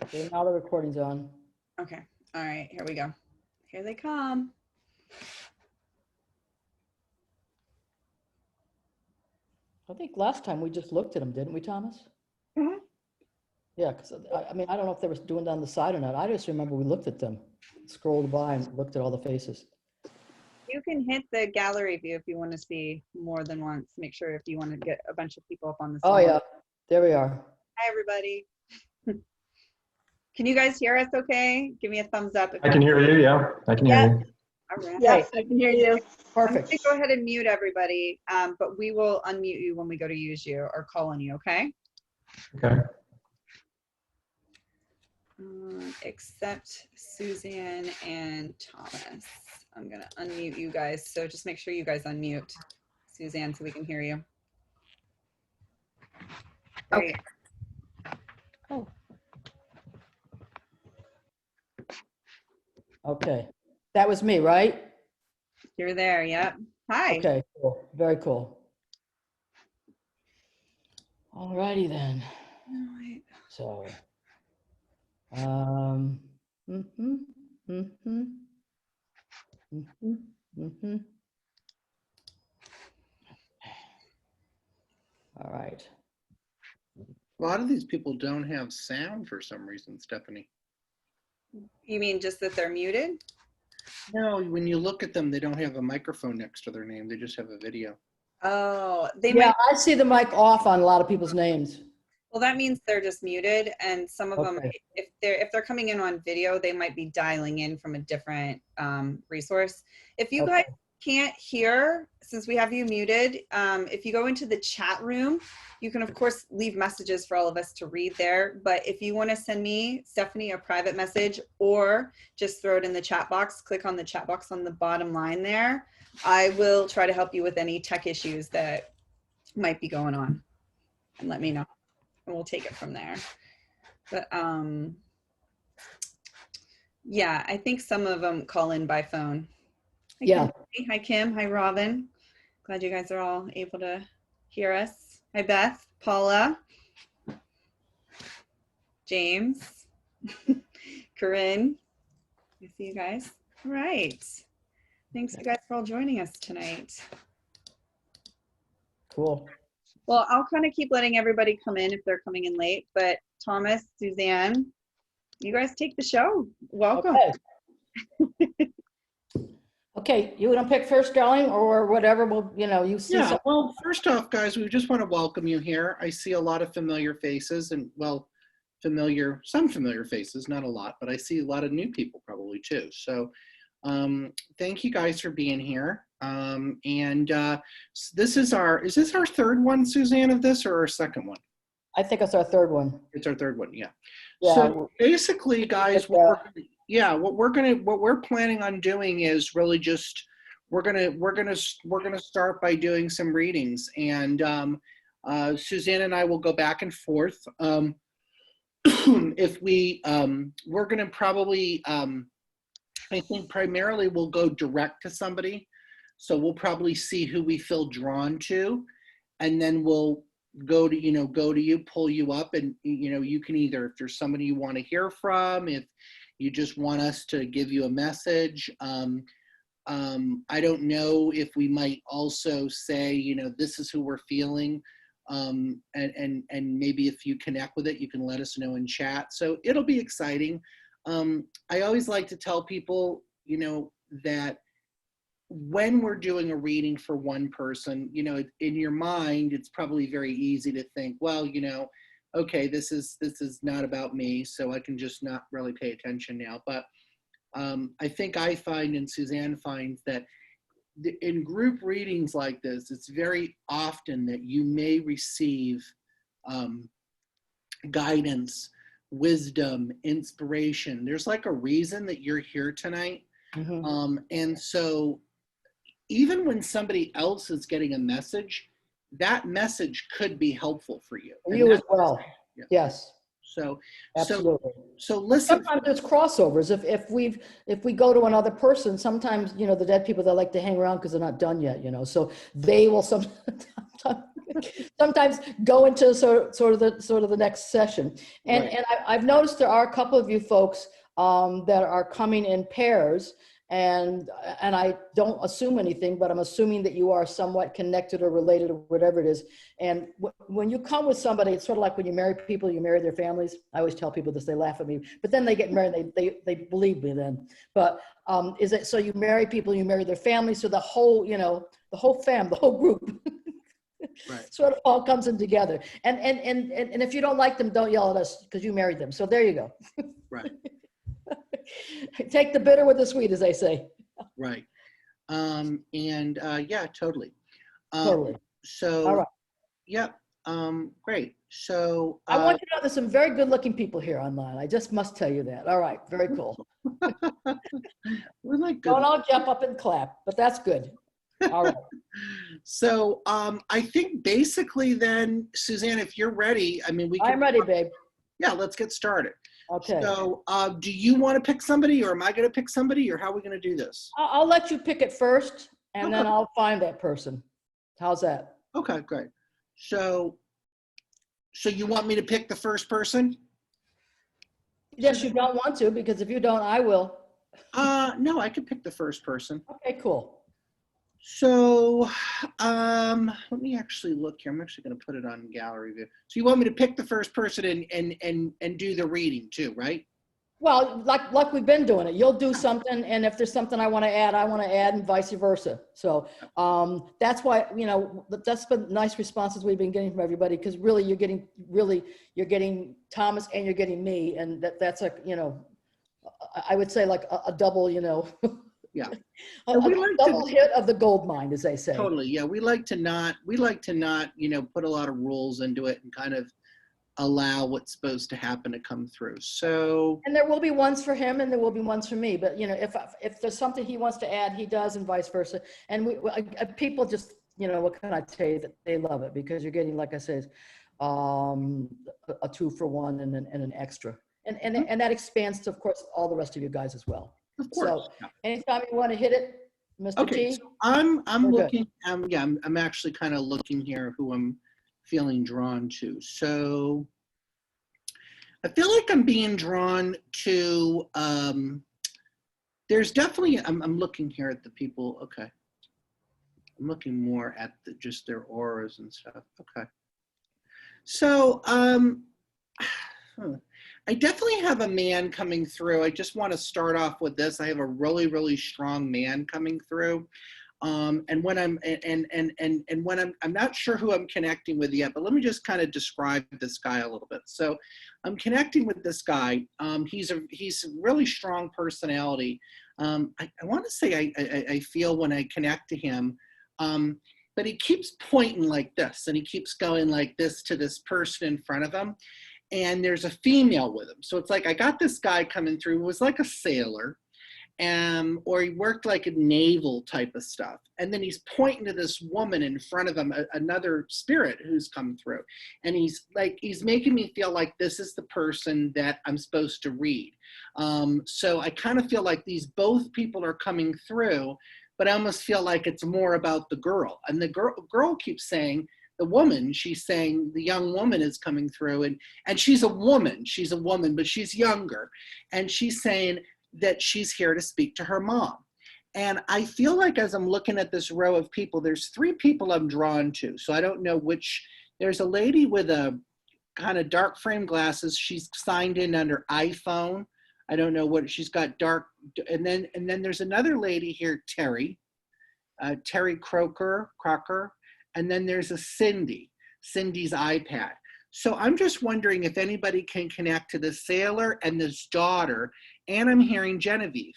Okay, now the recording's on. Okay. All right. Here we go. Here they come. I think last time we just looked at them, didn't we, Thomas? Mhm. Yeah, because I mean, I don't know if they were doing it on the side or not. I just remember we looked at them, scrolled by and looked at all the faces. You can hit the gallery view if you want to see more than once. Make sure if you want to get a bunch of people up on the Oh, screen. yeah, there we are. Hi, everybody. Can you guys hear us okay? Give me a thumbs up. I can hear you, yeah. I can hear Yeah. you. All right. Yes, I can hear you. I'm Perfect. going to go ahead and mute everybody, but we will unmute you when we go to use you or call on you, okay? Okay. Except Suzanne and Thomas. I'm going to unmute you guys. So just make sure you guys unmute Suzanne so we can hear you. Okay. Oh. Okay. That was me, right? You're there. Yep. Hi. Okay, cool. Very cool. All righty then. All right. So, mhm, mhm, mhm, mhm. All right. A lot of these people don't have sound for some reason, Stephanie. You mean just that they're muted? No, when you look at them, they don't have a microphone next to their name. They just have a video. Oh, they Yeah, might. I see the mic off on a lot of people's names. Well, that means they're just muted, and some of them, Okay. if they're coming in on video, they might be dialing in from a different resource. If you guys Okay. can't hear, since we have you muted, if you go into the chat room, you can of course leave messages for all of us to read there. But if you want to send me, Stephanie, a private message, or just throw it in the chat box, click on the chat box on the bottom line there. I will try to help you with any tech issues that might be going on, and let me know. And we'll take it from there. But yeah, I think some of them call in by phone. Hi, Yeah. Kim. Hi, Kim. Hi, Robin. Glad you guys are all able to hear us. Hi, Beth, Paula, James, Corinne. I see you guys. All right. Thanks, you guys, for all joining us tonight. Cool. Well, I'll kind of keep letting everybody come in if they're coming in late, but Thomas, Suzanne, you guys take the show. Welcome. Okay. Okay, you want to pick first, darling, or whatever? Well, you see. Yeah, well, first off, guys, we just want to welcome you here. I see a lot of familiar faces and, well, some familiar faces, not a lot, but I see a lot of new people probably too. So thank you guys for being here. Is this our third one, Suzanne, of this, or our second one? I think it's our third one. It's our third one, yeah. Yeah. So basically, guys, what we're planning on doing is really just we're gonna start by doing some readings, and Suzanne and I will go back and forth. If we're gonna probably I think primarily we'll go direct to somebody, so we'll probably see who we feel drawn to, and then we'll go to you, pull you up, and you can either, if there's somebody you want to hear from, if you just want us to give you a message. I don't know if we might also say, this is who we're feeling, and maybe if you connect with it, you can let us know in chat. So it'll be exciting. I always like to tell people, that when we're doing a reading for one person, in your mind, it's probably very easy to think, well, okay, this is not about me, so I can just not really pay attention now. But I think I find, and Suzanne finds, that in group readings like this, it's very often that you may receive guidance, wisdom, inspiration. There's like a reason that you're here tonight. Mm-hmm. And so even when somebody else is getting a message, that message could be helpful for you. For you as well. Yeah. Yes. So Absolutely. So listen. Sometimes there's crossovers. If we go to another person, sometimes the dead people, they like to hang around because they're not done yet. So they will sometimes sometimes go into sort of the next session. And Right. and I've noticed there are a couple of you folks that are coming in pairs, and I don't assume anything, but I'm assuming that you are somewhat connected or related or whatever it is. And when you come with somebody, it's sort of like when you marry people, you marry their families. I always tell people this, they laugh at me, but then they get married, they believe me then. But is it so you marry people, you marry their families, so the whole, the whole fam, the whole group Right. sort of all comes in together. And if you don't like them, don't yell at us because you married them. So there you go. Right. Take the bitter with the sweet, as they say. Right. Yeah, totally. Totally. So, All right. yeah, great. So, I want you to know there's some very good looking people here online. I just must tell you that. All right. Very cool. we're like good. Don't all jump up and clap, but that's good. All right. So, I think basically then, Suzanne, if you're ready, I mean, we can. I'm ready, babe. Yeah, let's get started. Okay. So, do you want to pick somebody, or am I going to pick somebody, or how are we going to do this? I'll let you pick it first, and then Okay. I'll find that person. How's that? Okay, great. So you want me to pick the first person? Yes, you don't want to, because if you don't, I will. No, I can pick the first person. Okay, cool. So, let me actually look here. I'm actually going to put it on gallery view. So you want me to pick the first person and do the reading too, right? Well, like we've been doing it. You'll do something, and if there's something I want to add, and vice versa. So that's why, that's been nice responses we've been getting from everybody, because really you're getting Thomas and you're getting me, and that's like, I would say like a double, Yeah. a double hit of the gold mine, as they say. Totally. Yeah. We like to not, put a lot of rules into it and kind of allow what's supposed to happen to come through. So, And there will be ones for him and there will be ones for me, but if there's something he wants to add, he does, and vice versa. And people just, what can I tell you, that they love it, because you're getting, like I said, a 2-for-1 and an extra. And that expands to, of course, all the rest of you guys as well. of course. So Yeah. anytime you want to hit it, Mr. Okay, T. so I'm We're good. looking. I'm actually kind of looking here who I'm feeling drawn to. So I feel like I'm being drawn to. There's definitely. I'm looking here at the people. Okay, I'm looking more at just their auras and stuff. Okay, so I definitely have a man coming through. I just want to start off with this. I have a really, really strong man coming through. And when I'm I'm not sure who I'm connecting with yet, but let me just kind of describe this guy a little bit. So I'm connecting with this guy. He's a really strong personality. I want to say I feel when I connect to him, but he keeps pointing like this, and he keeps going like this to this person in front of him. And there's a female with him. So it's like, I got this guy coming through who was like a sailor, or he worked like a naval type of stuff. And then he's pointing to this woman in front of him, another spirit who's come through. And he's making me feel like this is the person that I'm supposed to read. So I kind of feel like both people are coming through, but I almost feel like it's more about the girl. And the girl keeps saying, the woman, she's saying the young woman is coming through, and she's a woman, but she's younger. And she's saying that she's here to speak to her mom. And I feel like as I'm looking at this row of people, there's 3 people I'm drawn to. So I don't know which. There's a lady with a kind of dark frame glasses. She's signed in under iPhone. I don't know what, she's got dark. And then there's another lady here, Terry Crocker. And then there's a Cindy's iPad. So I'm just wondering if anybody can connect to the sailor and this daughter. And I'm hearing Genevieve.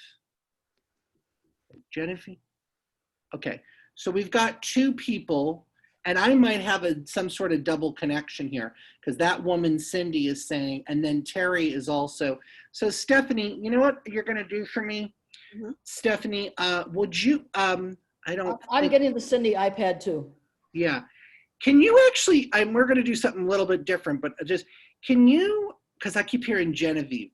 Okay, so we've got 2 people, and I might have some sort of double connection here, because that woman, Cindy, is saying, and then Terry is also. So Stephanie, you know what you're going to do for me? Mm-hmm. Stephanie, would you, I'm getting the Cindy iPad too. Yeah. Can you actually, we're going to do something a little bit different, but can you, because I keep hearing Genevieve.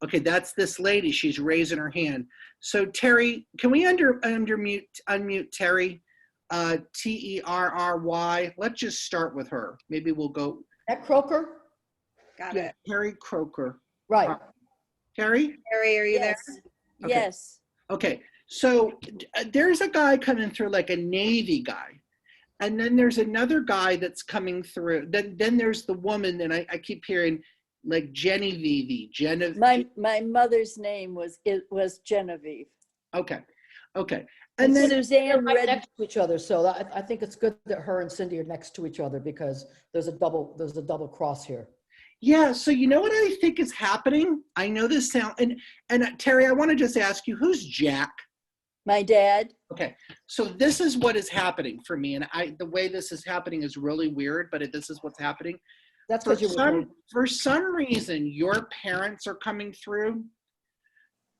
Okay, that's this lady. She's raising her hand. So Terry, can we unmute Terry? Terry. Let's just start with her. Maybe we'll go. That Croker? Got Yeah, it. Terry Croker. Right. Terry? Terry, are you there? Yes. Okay. Yes. Okay. So there's a guy coming through, like a Navy guy. And then there's another guy that's coming through. Then there's the woman, and I keep hearing like Genevieve. My mother's name was Genevieve. Okay. Okay. And And then they're Suzanne right read. next to each other, so I think it's good that her and Cindy are next to each other because there's a double cross here. yeah, so you know what I think is happening? I know this sound and Terry, I want to just ask you, who's Jack? My dad. Okay, so this is what is happening for me, and the way this is happening is really weird, but this is what's happening. That's For because you were for some reason, your parents are coming through,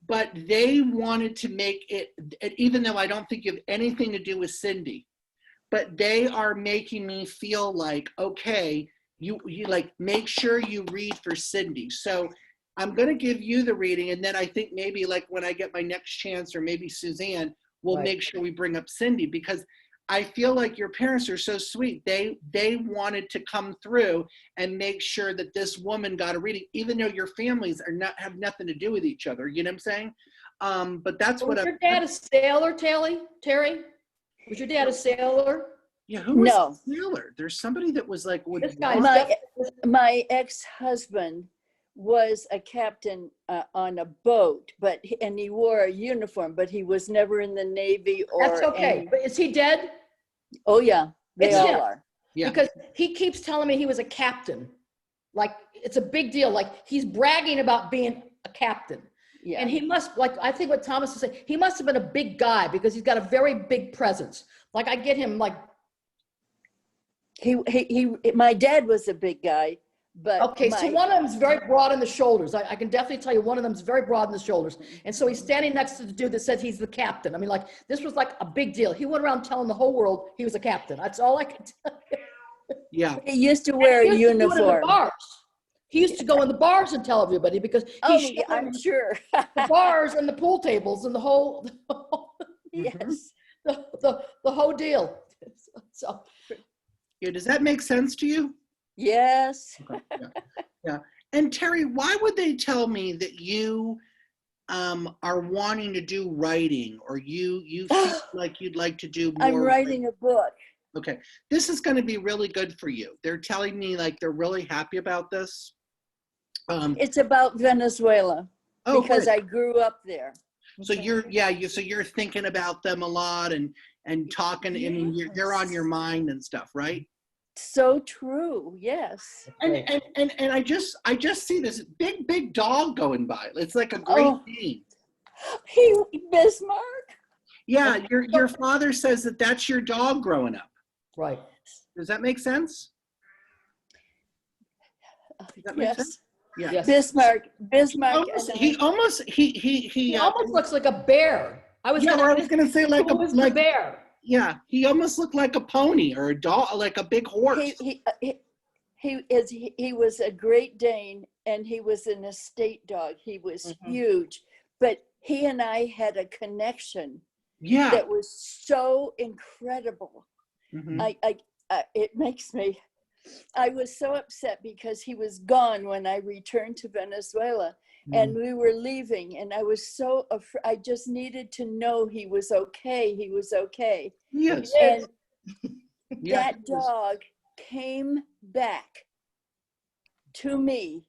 but they wanted to make it, even though I don't think you have anything to do with Cindy, but they are making me feel like, okay, you like, make sure you read for Cindy. So I'm going to give you the reading, and then I think maybe like when I get my next chance, or maybe Suzanne, we'll Right. make sure we bring up Cindy, because I feel like your parents are so sweet. They wanted to come through and make sure that this woman got a reading, even though your families have nothing to do with each other. You know what I'm saying? But that's Was what your dad a sailor, Terry? Was your dad a sailor? Yeah, who was No. the sailor? There's somebody that was like, This guy is My ex-husband was a captain on a boat, and he wore a uniform, but he was never in the Navy or. That's okay. But is he dead? Oh yeah, they It's all him. are. Yeah. Because he keeps telling me he was a captain. Like, it's a big deal. Like, he's bragging about being a captain. Yeah. And he must, like, I think what Thomas is saying, he must have been a big guy because he's got a very big presence. Like, I get him, like, My dad was a big guy, but. okay, so one of them's very broad in the shoulders. I can definitely tell you one of them's very broad in the shoulders. And so he's standing next to the dude that says he's the captain. I mean, like, this was like a big deal. He went around telling the whole world he was a captain. That's all I can tell you. Yeah. He used to wear a He used to do it in the uniform. bars. He used to go in the bars and tell everybody because Oh, he yeah, I'm sure. the bars and the pool tables and the whole, Yes. the whole deal. So Yeah. Does that make sense to you? Yes. Okay. Yeah. Yeah. And Terry, why would they tell me that you are wanting to do writing, or you feel like you'd like to do more? I'm writing a book. Okay. This is going to be really good for you. They're telling me like they're really happy about this. It's about Venezuela Oh, because good. I grew up there. So you're thinking about them a lot and talking. I mean, they're on your mind and stuff, right? So true. Yes. And I just see this big dog going by. It's like a great Dane. Bismarck. Yeah, your father says that that's your dog growing up. right. Does that make sense? Does that make Yes. sense? Yeah. Yes. Bismarck. He almost looks like a bear. I was gonna say like who is the bear. yeah, he almost looked like a pony or a dog, like a big horse. He was a Great Dane, and he was an estate dog. He was huge, but he and I had a connection Yeah. that was so incredible. Mhm. It makes me. I was so upset because he was gone when I returned to Venezuela, and we were leaving, and I was so afraid. I just needed to know he was okay. He was okay. Yes. And Yeah, that dog came back to me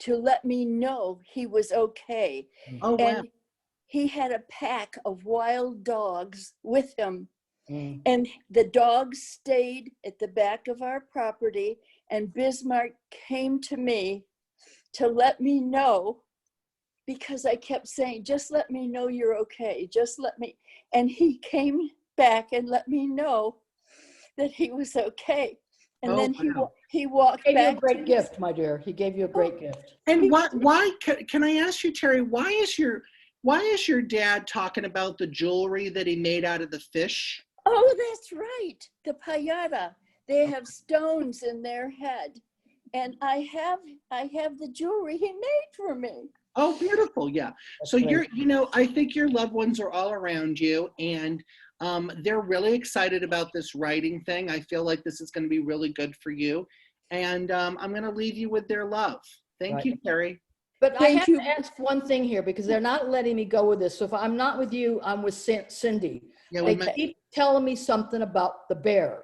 to let me know he was okay. Oh wow. And he had a pack of wild dogs with him. Mm. And the dogs stayed at the back of our property, and Bismarck came to me to let me know, because I kept saying, just let me know you're okay. Just let me. And he came back and let me know that he was okay. And then he walked He gave you back. a great gift, my dear. He gave you a great gift. And why can I ask you, Terry, why is your dad talking about the jewelry that he made out of the fish? Oh, that's right. The payada. They have stones in their head. And I have the jewelry he made for me. Oh, beautiful. Yeah. That's So great. I think your loved ones are all around you, and They're really excited about this writing thing. I feel like this is going to be really good for you. And I'm going to leave you with their love. Thank Right. you, Carrie. But I Thank have you. to ask one thing here because they're not letting me go with this. So if I'm not with you, I'm with Cindy. Yeah, They keep telling me something about the bear.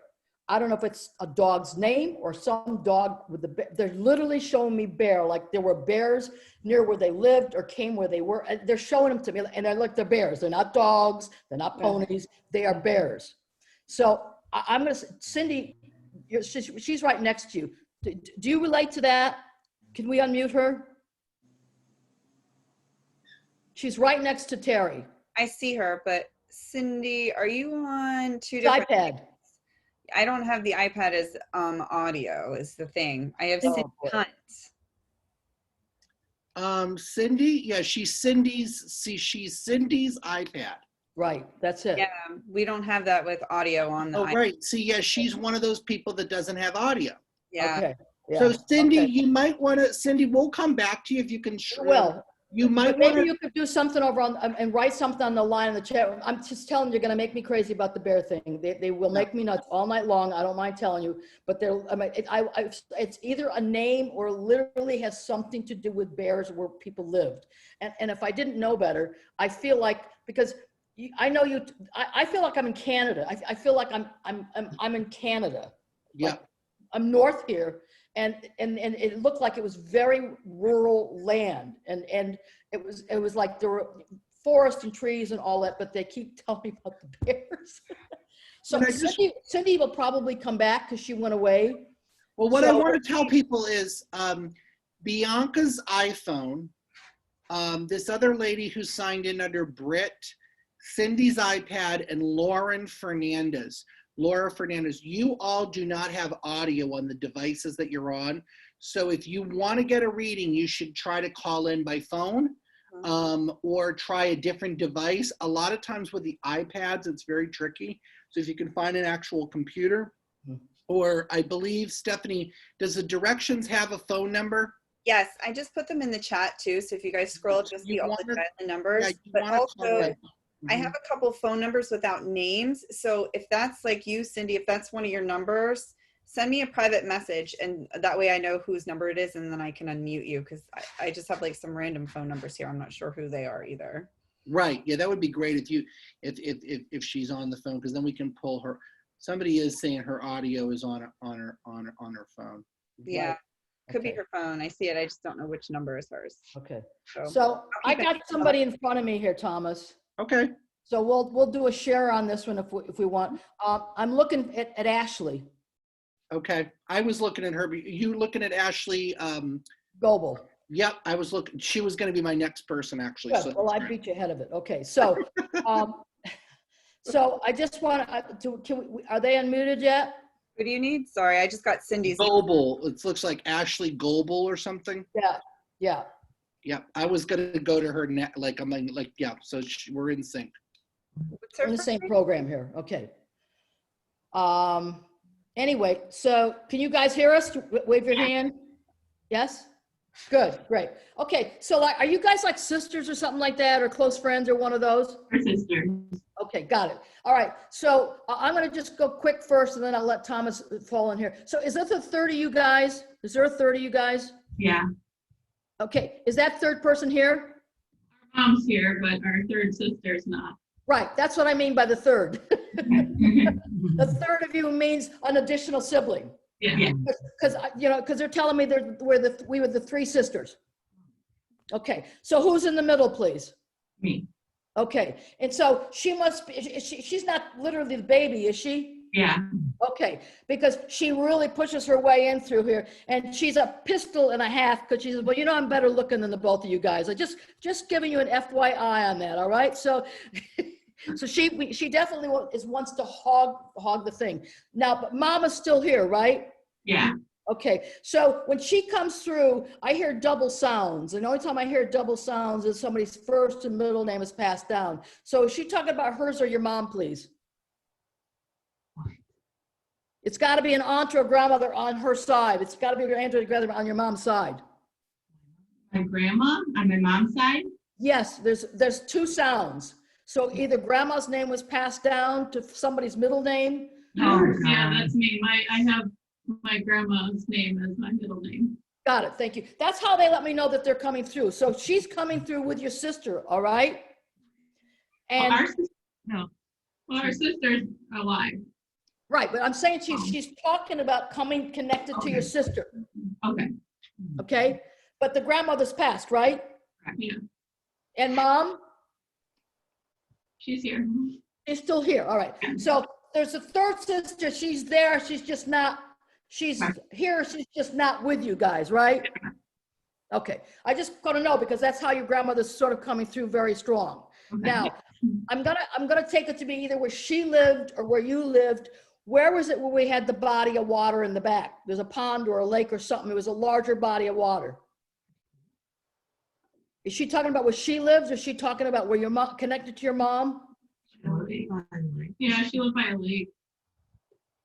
I don't know if it's a dog's name or some dog with the bear. They're literally showing me bear, like there were bears near where they lived or came where they were. They're showing them to me and they're like, they're bears. They're not dogs. They're not ponies. They are bears. So I'm going to, Cindy, she's right next to you. Do you relate to that? Can we unmute her? She's right next to Terry. I see her, but Cindy, are you on two different iPad. I don't have the iPad as audio is the thing. I have Oh, Cindy boy. Hunt. Cindy, yeah, she's Cindy's iPad. Right, that's it. Yeah, we don't have that with audio on the Oh, iPad. right. See, yeah, she's one of those people that doesn't have audio. Yeah. Okay. Yeah. So Cindy, Okay. you might want to, Cindy, we'll come back to you if you can. Well, You might maybe want you could do something over on and write something on the line in the chat. I'm just telling you, you're going to make me crazy about the bear thing. They will make me nuts all night long. I don't mind telling you, but they're, I mean, it's either a name or literally has something to do with bears where people lived. And if I didn't know better, I feel like, because I know you, I feel like I'm in Canada. I feel like I'm in Canada. Yeah. Like, I'm north here. And it looked like it was very rural land, and it was like there were forest and trees and all that, but they keep telling me about the bears. So Cindy will probably come back because she went away. Well, what I want to tell people is Bianca's iPhone, this other lady who signed in under Britt, Cindy's iPad, and Laura Fernandez, you all do not have audio on the devices that you're on. So if you want to get a reading, you should try to call in by phone or try a different device. A lot of times with the iPads, it's very tricky. So if you can find an actual computer, or I believe, Stephanie, does the directions have a phone number? Yes, I just put them in the chat too. So if you guys scroll, just see all the dial-in numbers. Yeah, but also, I Mm-hmm. have a couple phone numbers without names. So if that's like you, Cindy, if that's one of your numbers, send me a private message, and that way I know whose number it is, and then I can unmute you, because I just have like some random phone numbers here. I'm not sure who they are either. Right. Yeah, that would be great if she's on the phone, because then we can pull her. Somebody is saying her audio is on her phone. Yeah, Right. could be Okay. her phone. I see it. I just don't know which number is hers. Okay. So So I keep it- got somebody in front of me here, Thomas. Okay. So we'll do a share on this one if we want. I'm looking at Ashley Okay. I was looking at her. But you looking at Ashley? Goebel. Yep. I was looking. She was going to be my next person, actually. Good. So Well, I beat you ahead of it. Okay. So, so I just want to, are they unmuted yet? who do you need? Sorry, I just got Cindy's. Goebel. It looks like Ashley Goebel or something. Yeah. Yeah. Yeah. I was going to go to her net. Like, I'm like, yeah. So we're in sync. What's her We're in the first same name? program here. Okay. Anyway, so can you guys hear us? Wave your hand. Yes? Good, great. Okay, so like, are you guys like sisters or something like that, or close friends, or one of those? Her sister. Okay, got it. All right, so I'm gonna just go quick first, and then I'll let Thomas fall in here. So is that the third of you guys? Is there a third of you guys? Yeah. Okay, is that third person here? Our mom's here, but our third sister's not. Right, that's what I mean by the third. The third of you means an additional sibling. Yeah. Because they're telling me we were the three sisters. Okay, so who's in the middle, please? Me. Okay, and so she must be, she's not literally the baby, is she? Yeah. Okay, because she really pushes her way in through here, and she's a pistol and a half, because she says, well, I'm better looking than the both of you guys. I just giving you an FYI on that, all right? So, so she definitely wants to hog the thing. Now, but Mama's still here, right? Yeah. Okay, so when she comes through, I hear double sounds. And the only time I hear double sounds is somebody's first and middle name is passed down. So is she talking about hers or your mom, please? It's got to be an aunt or a grandmother on her side. It's got to be an aunt or a grandmother on your mom's side. My grandma on my mom's side. Yes, there's two sounds. So either grandma's name was passed down to somebody's middle name. Oh, yeah, that's me. I have my grandma's name as my middle name. Got it, thank you. That's how they let me know that they're coming through. So she's coming through with your sister, all right? And Our sister's alive. right, but I'm saying she's talking about coming connected to your sister, Okay. okay? But the grandmother's passed, right? Yeah, And mom, she's here. she's still here, all right. So there's a third sister, she's there, she's just not, she's here, she's just not with you guys, right? Okay, I just gotta know because that's how your grandmother's sort of coming through very strong. Okay. Now, I'm gonna take it to be either where she lived or where you lived. Where was it where we had the body of water in the back? There's a pond or a lake or something. It was a larger body of water. Is she talking about where she lives or is she talking about where your mom connected to your mom? Yeah, she lived by a lake.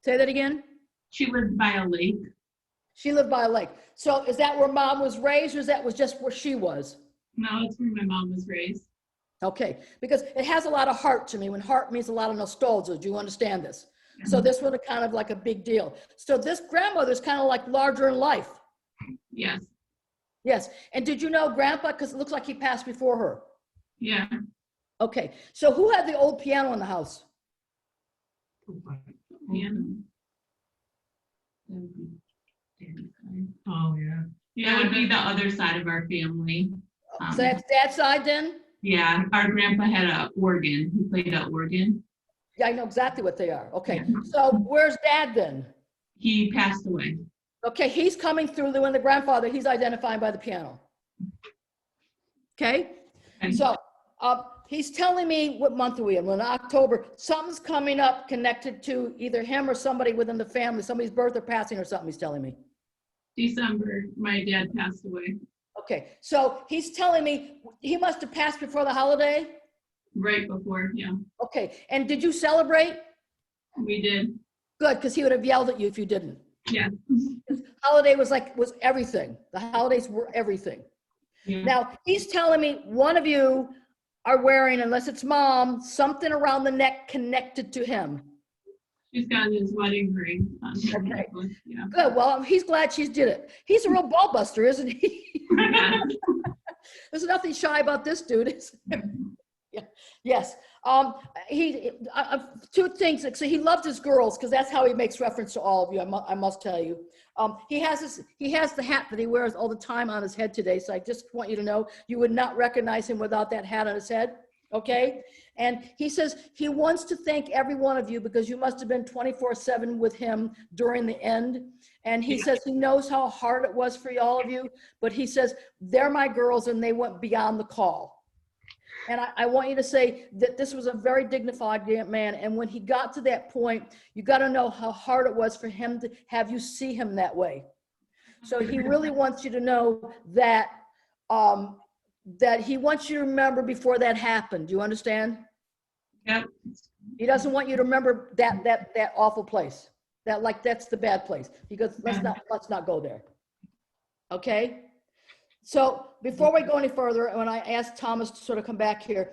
Say that again. She lived by a lake. She lived by a lake. So is that where mom was raised or is that was just where she was? No, it's where my mom was raised. Okay, because it has a lot of heart to me. When heart means a lot of nostalgia, do you understand this? So this was kind of like a big deal. So this grandmother's kind of like larger in life. Yes. Yes, and did you know grandpa, because it looks like he passed before her. Yeah. Okay, so who had the old piano in the house? Yeah. Oh, yeah. Yeah, it would be the other side of our family. So that's dad's side then? Yeah, our grandpa had a organ. He played an organ. Yeah, I know exactly what they are. Okay, Yeah. so where's dad then? He passed away. Okay, he's coming through when the grandfather, he's identified by the piano. Okay, And so he's telling me what month are we in? We're in October. Something's coming up connected to either him or somebody within the family, somebody's birth or passing or something, he's telling me. December, my dad passed away. Okay, so he's telling me he must have passed before the holiday? Right before, yeah. Okay, and did you celebrate? We did. Good, because he would have yelled at you if you didn't. Yeah. Holiday was everything. The holidays were everything. Yeah. Now, he's telling me one of you are wearing, unless it's mom, something around the neck connected to him. She's got his wedding ring on her Okay. necklace. Yeah. Good, well, he's glad she's did it. He's a real ball buster, isn't he? There's nothing shy about this dude. Yeah. Yes. Two things. So he loved his girls because that's how he makes reference to all of you. I must tell you. He has the hat that he wears all the time on his head today. So I just want you to know you would not recognize him without that hat on his head. Okay. And he says he wants to thank every one of you because you must have been 24/7 with him during the end. And he says he knows how hard it was for all of you, but he says they're my girls and they went beyond the call. And I want you to say that this was a very dignified man. And when he got to that point, you got to know how hard it was for him to have you see him that way. So he really wants you to know that, that he wants you to remember before that happened. Do you understand? Yep. He doesn't want you to remember that awful place. That's the bad place. He goes, let's not go there. Okay? So before we go any further, when I asked Thomas to sort of come back here,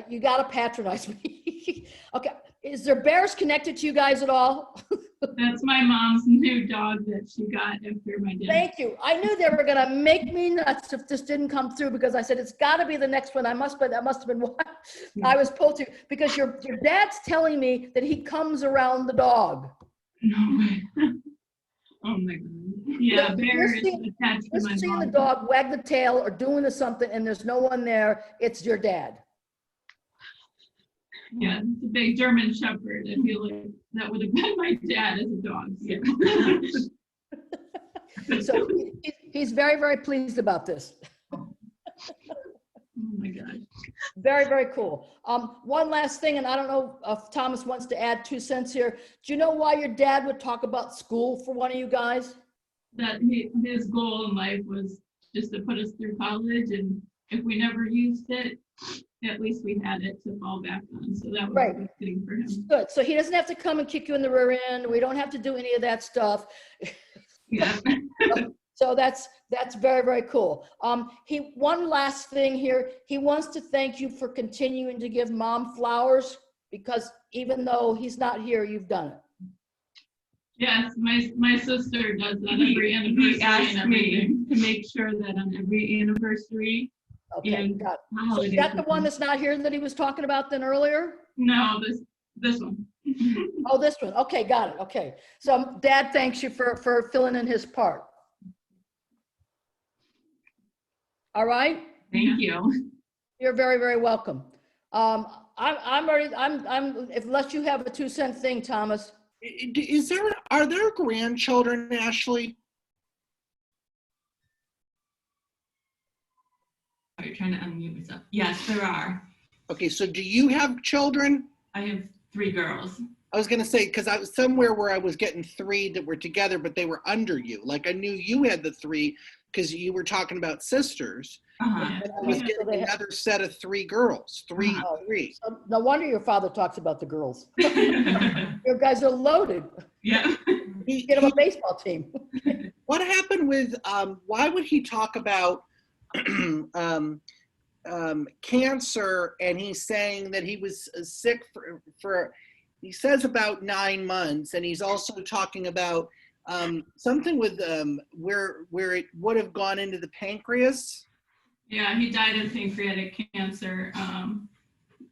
you got to patronize me. Okay, is there bears connected to you guys at all? That's my mom's new dog that she got after my dad. Thank you. I knew they were going to make me nuts if this didn't come through because I said, it's got to be the next one. That must have been what I was pulled to because your dad's telling me that he comes around the dog. No way. Oh my God. Yeah, bear is attached to my Seeing the mom. dog wag the tail or doing something and there's no one there, it's your dad. Yeah, it's a big German Shepherd. I feel like that would have been my dad as a dog. Yeah. So he's very, very pleased about this. Oh my God. Very, very cool. One last thing, and I don't know if Thomas wants to add 2 cents here. Do you know why your dad would talk about school for one of you guys? That his goal in life was just to put us through college, and if we never used it, at least we had it to fall back on. So that was Right. a good thing for him. Good. So he doesn't have to come and kick you in the rear end. We don't have to do any of that stuff. Yeah. So that's very, very cool. One last thing here. He wants to thank you for continuing to give Mom flowers, because even though he's not here, you've done it. Yes, my sister does that every anniversary. He asked me to make sure that on every anniversary. Okay, And got it. So holidays is that the with one him. that's not here that he was talking about then earlier? No, this one. Oh, this one. Okay, got it. Okay. So Dad thanks you for filling in his part. All right? Thank you. You're very, very welcome. Unless you have a 2-cent thing, Thomas. Are there grandchildren, Ashley? Oh, you're trying to unmute yourself. Yes, there are. Okay, so do you have children? I have 3 girls. I was going to say, because I was somewhere where I was getting 3 that were together, but they were under you. Like I knew you had the 3 because you were talking about sisters. Uh-huh. I was getting another set of 3 girls, 3. So no wonder your father talks about the girls. You guys are loaded. Yeah. Get him a baseball team. What happened with, why would he talk about cancer, and he's saying that he was sick for he says about 9 months, and he's also talking about something with where it would have gone into the pancreas. Yeah, he died of pancreatic cancer,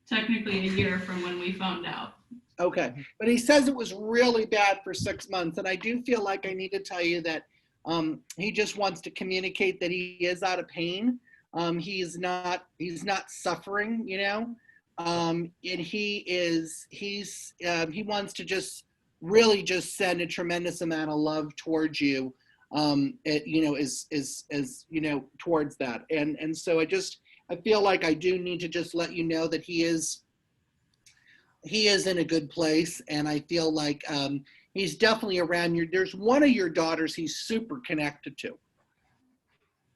technically a year from when we found out. Okay, but he says it was really bad for 6 months, and I do feel like I need to tell you that he just wants to communicate that he is out of pain. He's not suffering, you know, and he wants to just really just send a tremendous amount of love towards you, towards that. And so I feel like I do need to just let you know that he is in a good place. And I feel like he's definitely around you. There's one of your daughters he's super connected to.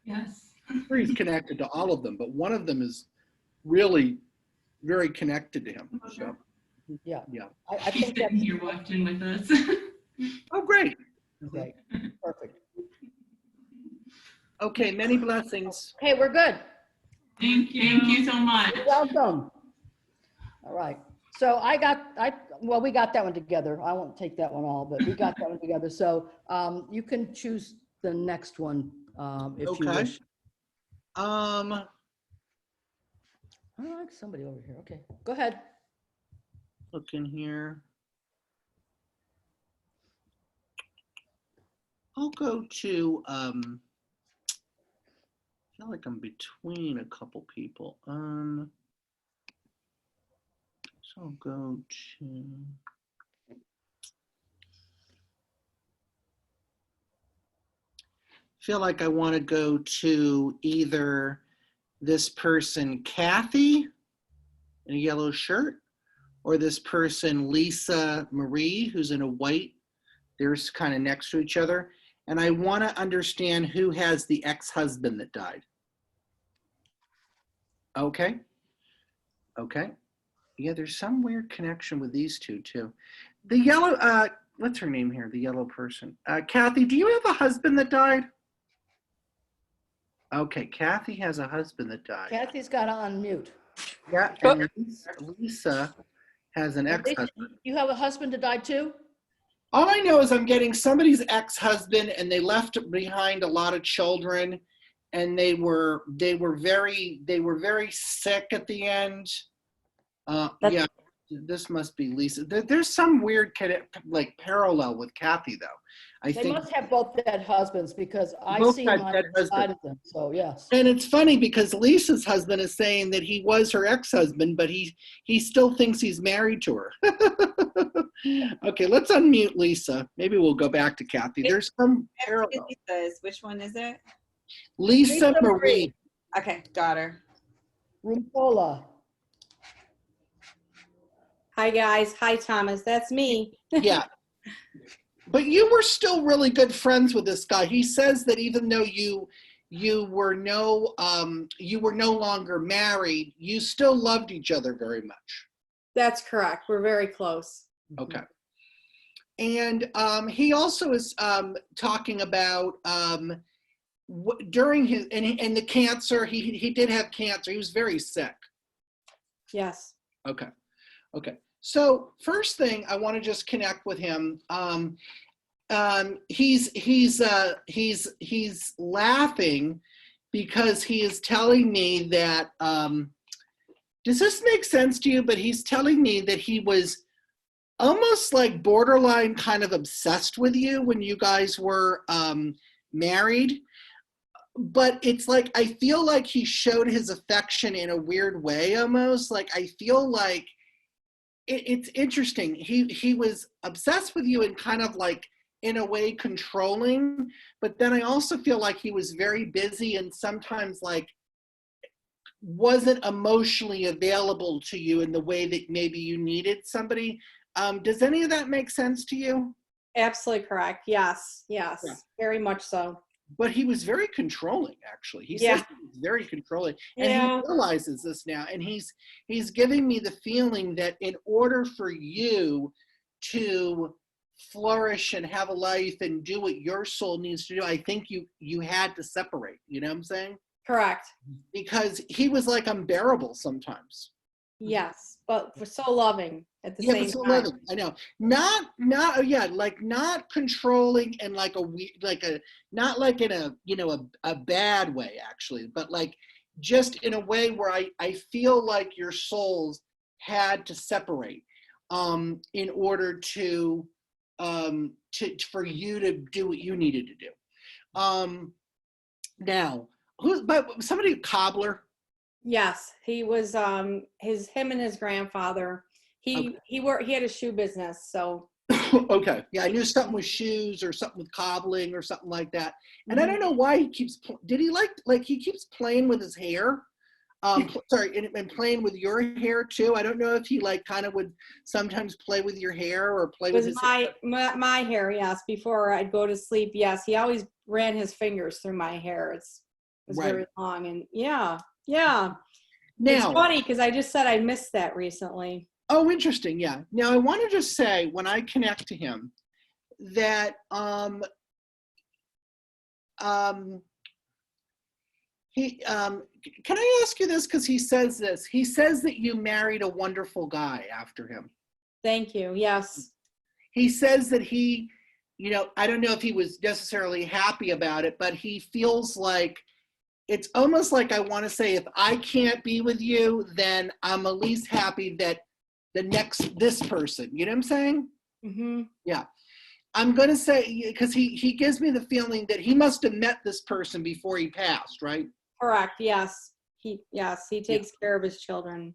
Yes. He's connected to all of them, but one of them is really very connected to him. So Yeah. yeah. I She's think sitting that's here watching with us. Oh, great. great. Perfect. Okay, many blessings. Okay, we're good. Thank you so much. You're welcome. All right. So we got that one together. I won't take that one all, but we got that one together. So you can choose the next one if you Okay. wish. I like somebody over here. Okay, go ahead. Look in here. I'll go to, I feel like I'm between a couple people. So I'll go to, feel like I want to go to either this person, Kathy, in a yellow shirt, or this person, Lisa Marie, who's in a white. They're kind of next to each other. And I want to understand who has the ex-husband that died. Okay. Okay. Yeah, there's some weird connection with these two too. The yellow, what's her name here? The yellow person. Kathy, do you have a husband that died? Okay, Kathy has a husband that died. Kathy's got on mute. Yeah, and Lisa has an ex-husband. You have a husband that died too? All I know is I'm getting somebody's ex-husband, and they left behind a lot of children, and they were very sick at the end. Yeah, this must be Lisa. There's some weird parallel with Kathy though. They think must have both dead husbands because I both see had mine dead beside husbands. of them. So yes. And it's funny because Lisa's husband is saying that he was her ex-husband, but he still thinks he's married to her. Okay, let's unmute Lisa. Maybe we'll go back to Kathy. There's some parallel. Which one is it? Lisa Marie. Okay, got her. Rumpola. Hi, guys. Hi, Thomas. That's me. Yeah. But you were still really good friends with this guy. He says that even though you were no longer married, you still loved each other very much. That's correct. We're very close. Okay. And he also is talking about during his, and the cancer, he did have cancer. He was very sick. Yes. Okay. Okay. So first thing, I want to just connect with him. He's laughing because he is telling me that, does this make sense to you? But he's telling me that he was almost like borderline kind of obsessed with you when you guys were married. But it's like, I feel like he showed his affection in a weird way almost. Like, I feel like it's interesting. He was obsessed with you and kind of like, in a way, controlling. But then I also feel like he was very busy and sometimes like wasn't emotionally available to you in the way that maybe you needed somebody. Does any of that make sense to you? Absolutely correct. Yes. Yes. Yeah. Very much so. But he was very controlling, actually. He Yeah. says he was very controlling. And Yeah. he realizes this now. And he's giving me the feeling that in order for you to flourish and have a life and do what your soul needs to do, I think you had to separate. You know what I'm saying? Correct. Because he was like unbearable sometimes. Yes. But we're so loving at the Yeah, same but so time. loving. I know. Not like not controlling and like not like in a, you know, a bad way actually, but like just in a way where I feel like your souls had to separate in order to for you to do what you needed to do. Now, but somebody, cobbler? Yes. He was him and his grandfather. He had a shoe business, so Okay. Yeah, I knew something with shoes or something with cobbling or something like that. And I don't know why he keeps, did he like he keeps playing with his hair? Sorry, and playing with your hair too. I don't know if he like kind of would sometimes play with your hair or play it with was his my hair, yes. Before I'd go to sleep, yes. He always ran his fingers through my hair. It was Right. very long, and yeah. It's Now, funny because I just said I missed that recently. oh, interesting. Yeah. Now I want to just say when I connect to him that he can I ask you this, because he says this. He says that you married a wonderful guy after him. Thank you. Yes. He says that he, you know, I don't know if he was necessarily happy about it, but he feels like it's almost like I want to say, if I can't be with you, then I'm at least happy that this person, you know what I'm saying? Mm-hmm. Yeah. I'm going to say, because he gives me the feeling that he must have met this person before he passed, right? Correct. Yes. He takes care of his children.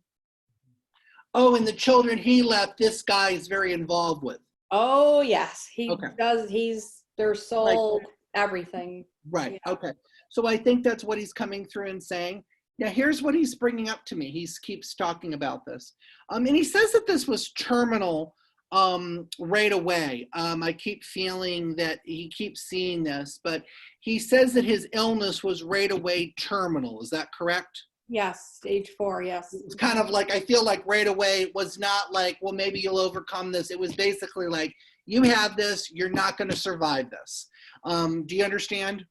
Oh, and the children he left, this guy is very involved with. Oh yes, he Okay. does. He's their soul, everything. Right. Yeah. Okay. So I think that's what he's coming through and saying. Now, here's what he's bringing up to me. He keeps talking about this. And he says that this was terminal right away. I keep feeling that he keeps seeing this, but he says that his illness was right away terminal. Is that correct? Yes, stage 4. Yes. It's kind of like, I feel like right away it was not like, well, maybe you'll overcome this. It was basically like, you have this, you're not going to survive this. Do you understand?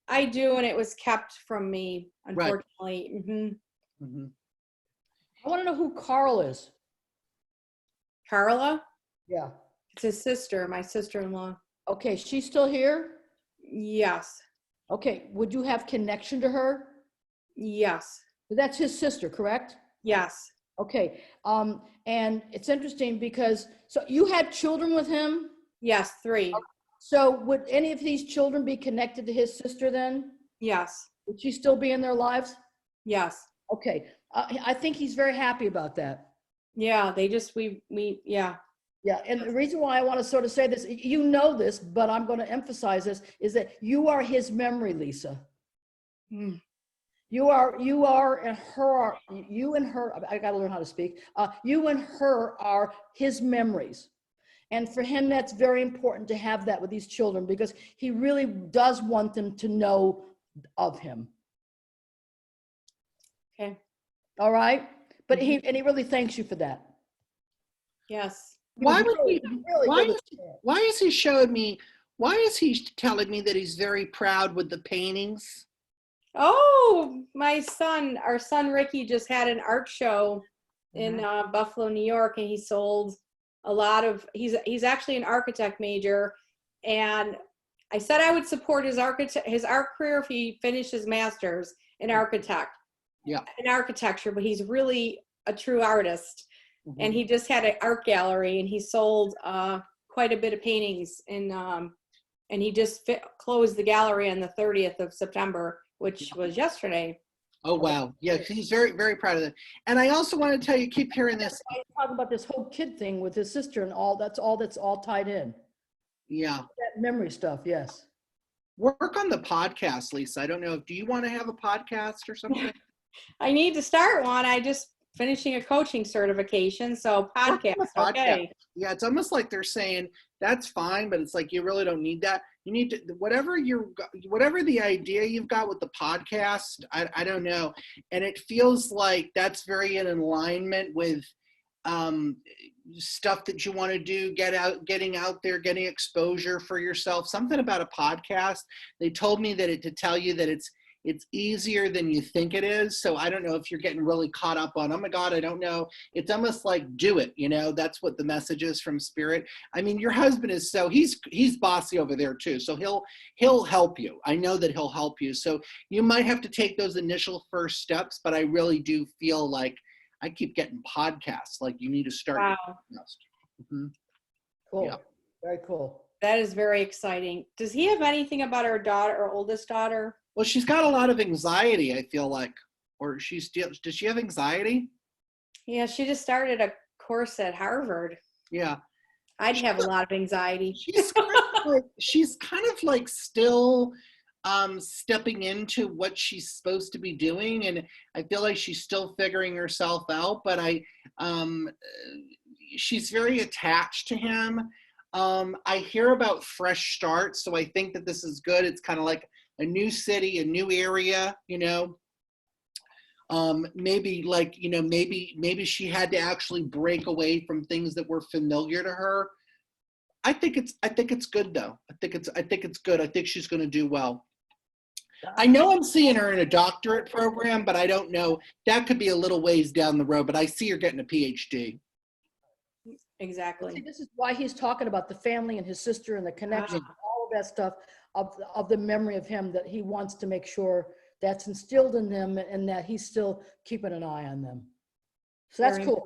I do, and it was kept from me, unfortunately. Right. Mm-hmm. Mm-hmm. I want to know who Carl is. Carla, Yeah. it's his sister, my sister-in-law. Okay, she's still here? Yes. Okay, would you have connection to her? Yes. That's his sister, correct? Yes. Okay, and it's interesting because, so you had children with him? Yes. 3. So would any of these children be connected to his sister then? Yes. Would she still be in their lives? Yes. Okay, I think he's very happy about that. Yeah. They just yeah. Yeah, and the reason why I want to sort of say this, you know this, but I'm going to emphasize this, is that you are his memory, Lisa. Mm. You and her, I got to learn how to speak. You and her are his memories. And for him, that's very important to have that with these children because he really does want them to know of him. Okay. All right? But he really thanks you for that. Yes. Why would he? Really Why is he showing me? Why is he telling me that he's very proud with the paintings? Oh, our son Ricky just had an art show in Buffalo, New York, and he sold a lot of, he's actually an architect major, and I said I would support his art career if he finished his master's in in architecture, but he's really a true artist. And he just had an art gallery, and he sold quite a bit of paintings, and he just closed the gallery on the 30th of September, which was yesterday. Oh, wow. Yeah, he's very, very proud of that. And I also want to tell you, keep hearing this. I talk about this whole kid thing with his sister and all, that's all tied in. Yeah. That memory stuff, yes. Work on the podcast, Lisa. I don't know. Do you want to have a podcast or something? I need to start one. I just finishing a coaching certification, so podcast. Okay. Yeah, it's almost like they're saying that's fine, but it's like you really don't need that. You need to whatever the idea you've got with the podcast. I don't know, and it feels like that's very in alignment with stuff that you want to do. Getting out there, getting exposure for yourself. Something about a podcast. They told me that to tell you that it's easier than you think it is. So I don't know if you're getting really caught up on, oh my God, I don't know. It's almost like do it, that's what the message is from Spirit. I mean, your husband is he's bossy over there too. So he'll help you. I know that he'll help you. So you might have to take those initial first steps, but I really do feel like I keep getting podcasts. Like you need to start. Wow. Cool. Yeah. Very cool. That is very exciting. Does he have anything about our oldest daughter? Well, she's got a lot of anxiety, I feel like. Or does she have anxiety? Yeah, she just started a course at Harvard. Yeah. I'd have a lot of anxiety. She's kind of like still stepping into what she's supposed to be doing, and I feel like she's still figuring herself out, but she's very attached to him. I hear about fresh starts, so I think that this is good. It's kind of like a new city, a new area, maybe she had to actually break away from things that were familiar to her. I think it's good though. I think it's good. I think she's going to do well. I know I'm seeing her in a doctorate program, but I don't know. That could be a little ways down the road, but I see her getting a PhD. Exactly. See, this is why he's talking about the family and his sister and the connection, all of that stuff of the memory of him, that he wants to make sure that's instilled in them and that he's still keeping an eye on them. So that's cool.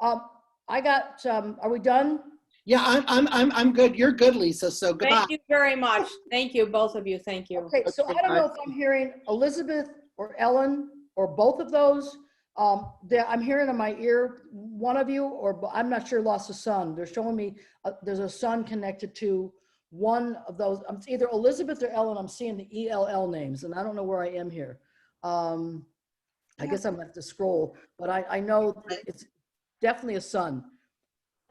I got, are we done? Yeah, I'm good. You're good, Lisa. So goodbye. Thank you very much. Thank you, both of you. Thank you. Okay, so I don't know if I'm hearing Elizabeth or Ellen or both of those. I'm hearing in my ear one of you, or I'm not sure, lost a son. They're showing me there's a son connected to one of those. It's either Elizabeth or Ellen. I'm seeing the ELL names, and I don't know where I am here. I guess I'm gonna have to scroll, but I know it's definitely a son.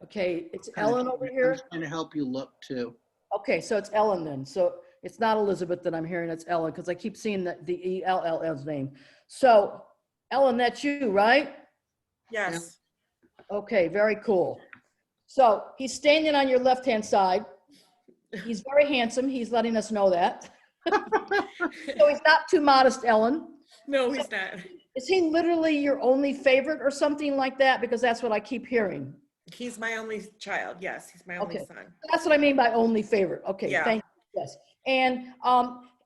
Okay, it's Ellen over here. I'm trying to help you look too. Okay, so it's Ellen then. So it's not Elizabeth that I'm hearing, it's Ellen, because I keep seeing the ELL's name. So Ellen, that's you, right? Yes. Okay, very cool. So he's standing on your left-hand side. He's very handsome. He's letting us know that. So he's not too modest, Ellen. No, he's not. Is he literally your only favorite or something like that? Because that's what I keep hearing. He's my only child. Yes, he's my only son. That's what I mean by only favorite. Okay, Yeah. thank you. Yes. And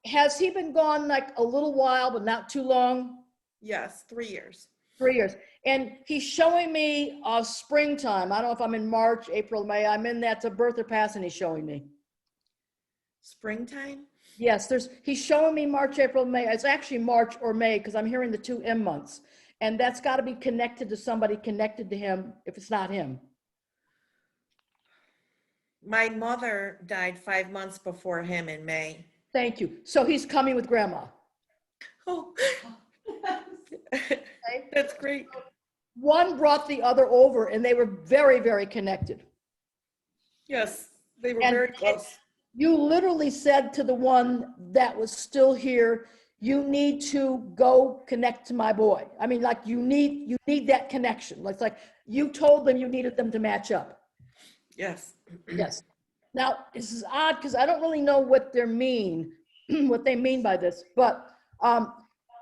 has he been gone like a little while, but not too long? Yes, 3 years. 3 years. And he's showing me springtime. I don't know if I'm in March, April, May. I'm in that to birth or passing he's showing me. Springtime? Yes, he's showing me March, April, May. It's actually March or May because I'm hearing the 2 M months. And that's got to be connected to somebody connected to him if it's not him. My mother died 5 months before him in May. Thank you. So he's coming with grandma. Oh, Okay. that's great. One brought the other over and they were very, very connected. Yes, they were And very close. You literally said to the one that was still here, you need to go connect to my boy. I mean, like you need that connection. Like you told them you needed them to match up. Yes. Yes. Now, this is odd because I don't really know what they mean, what they mean by this, but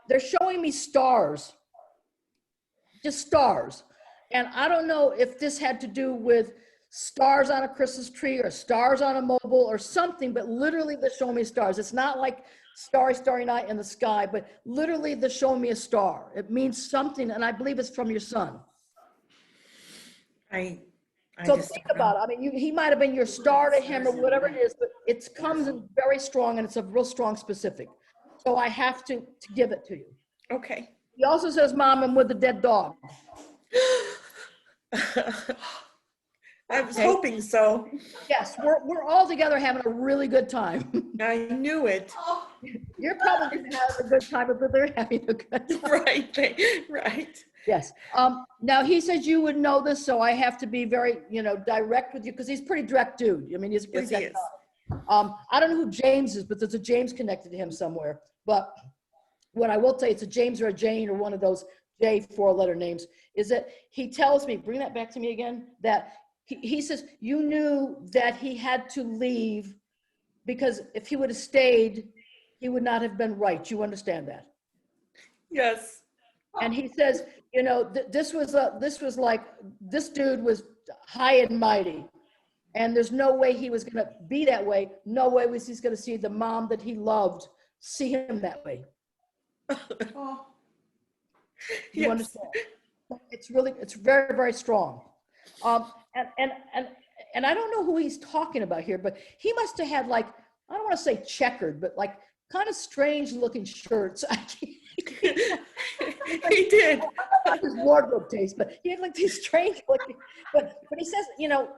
they're showing me stars, just stars. And I don't know if this had to do with stars on a Christmas tree or stars on a mobile or something, but literally they're showing me stars. It's not like starry, starry night in the sky, but literally they're showing me a star. It means something, and I believe it's from your son. I So just think don't know. about it. I mean, he might have been your star to him or whatever it is, but it comes in very strong and it's a real strong specific. So I have to give it to you. Okay. He also says, Mom, I'm with the dead dog. I was Okay. hoping so. Yes, we're all together having a really good time. I knew it. You're probably having a good time, but they're having a good time. Right. Yes. Now he says you would know this, so I have to be very, direct with you because he's a pretty direct dude. I mean, he's a pretty Yes, he direct is. guy. I don't know who James is, but there's a James connected to him somewhere. But what I will tell you, it's a James or a Jane or one of those J 4-letter names, is that he tells me, bring that back to me again, that he says, you knew that he had to leave because if he would have stayed, he would not have been right. You understand that? Yes. And he says, this was like, this dude was high and mighty. And there's no way he was going to be that way. No way was he's going to see the mom that he loved see him that way. You Yes. understand? It's very, very strong. And I don't know who he's talking about here, but he must have had, like, I don't want to say checkered, but like kind of strange looking shirts. He did. Not his wardrobe taste, but he had like these strange looking, but he says,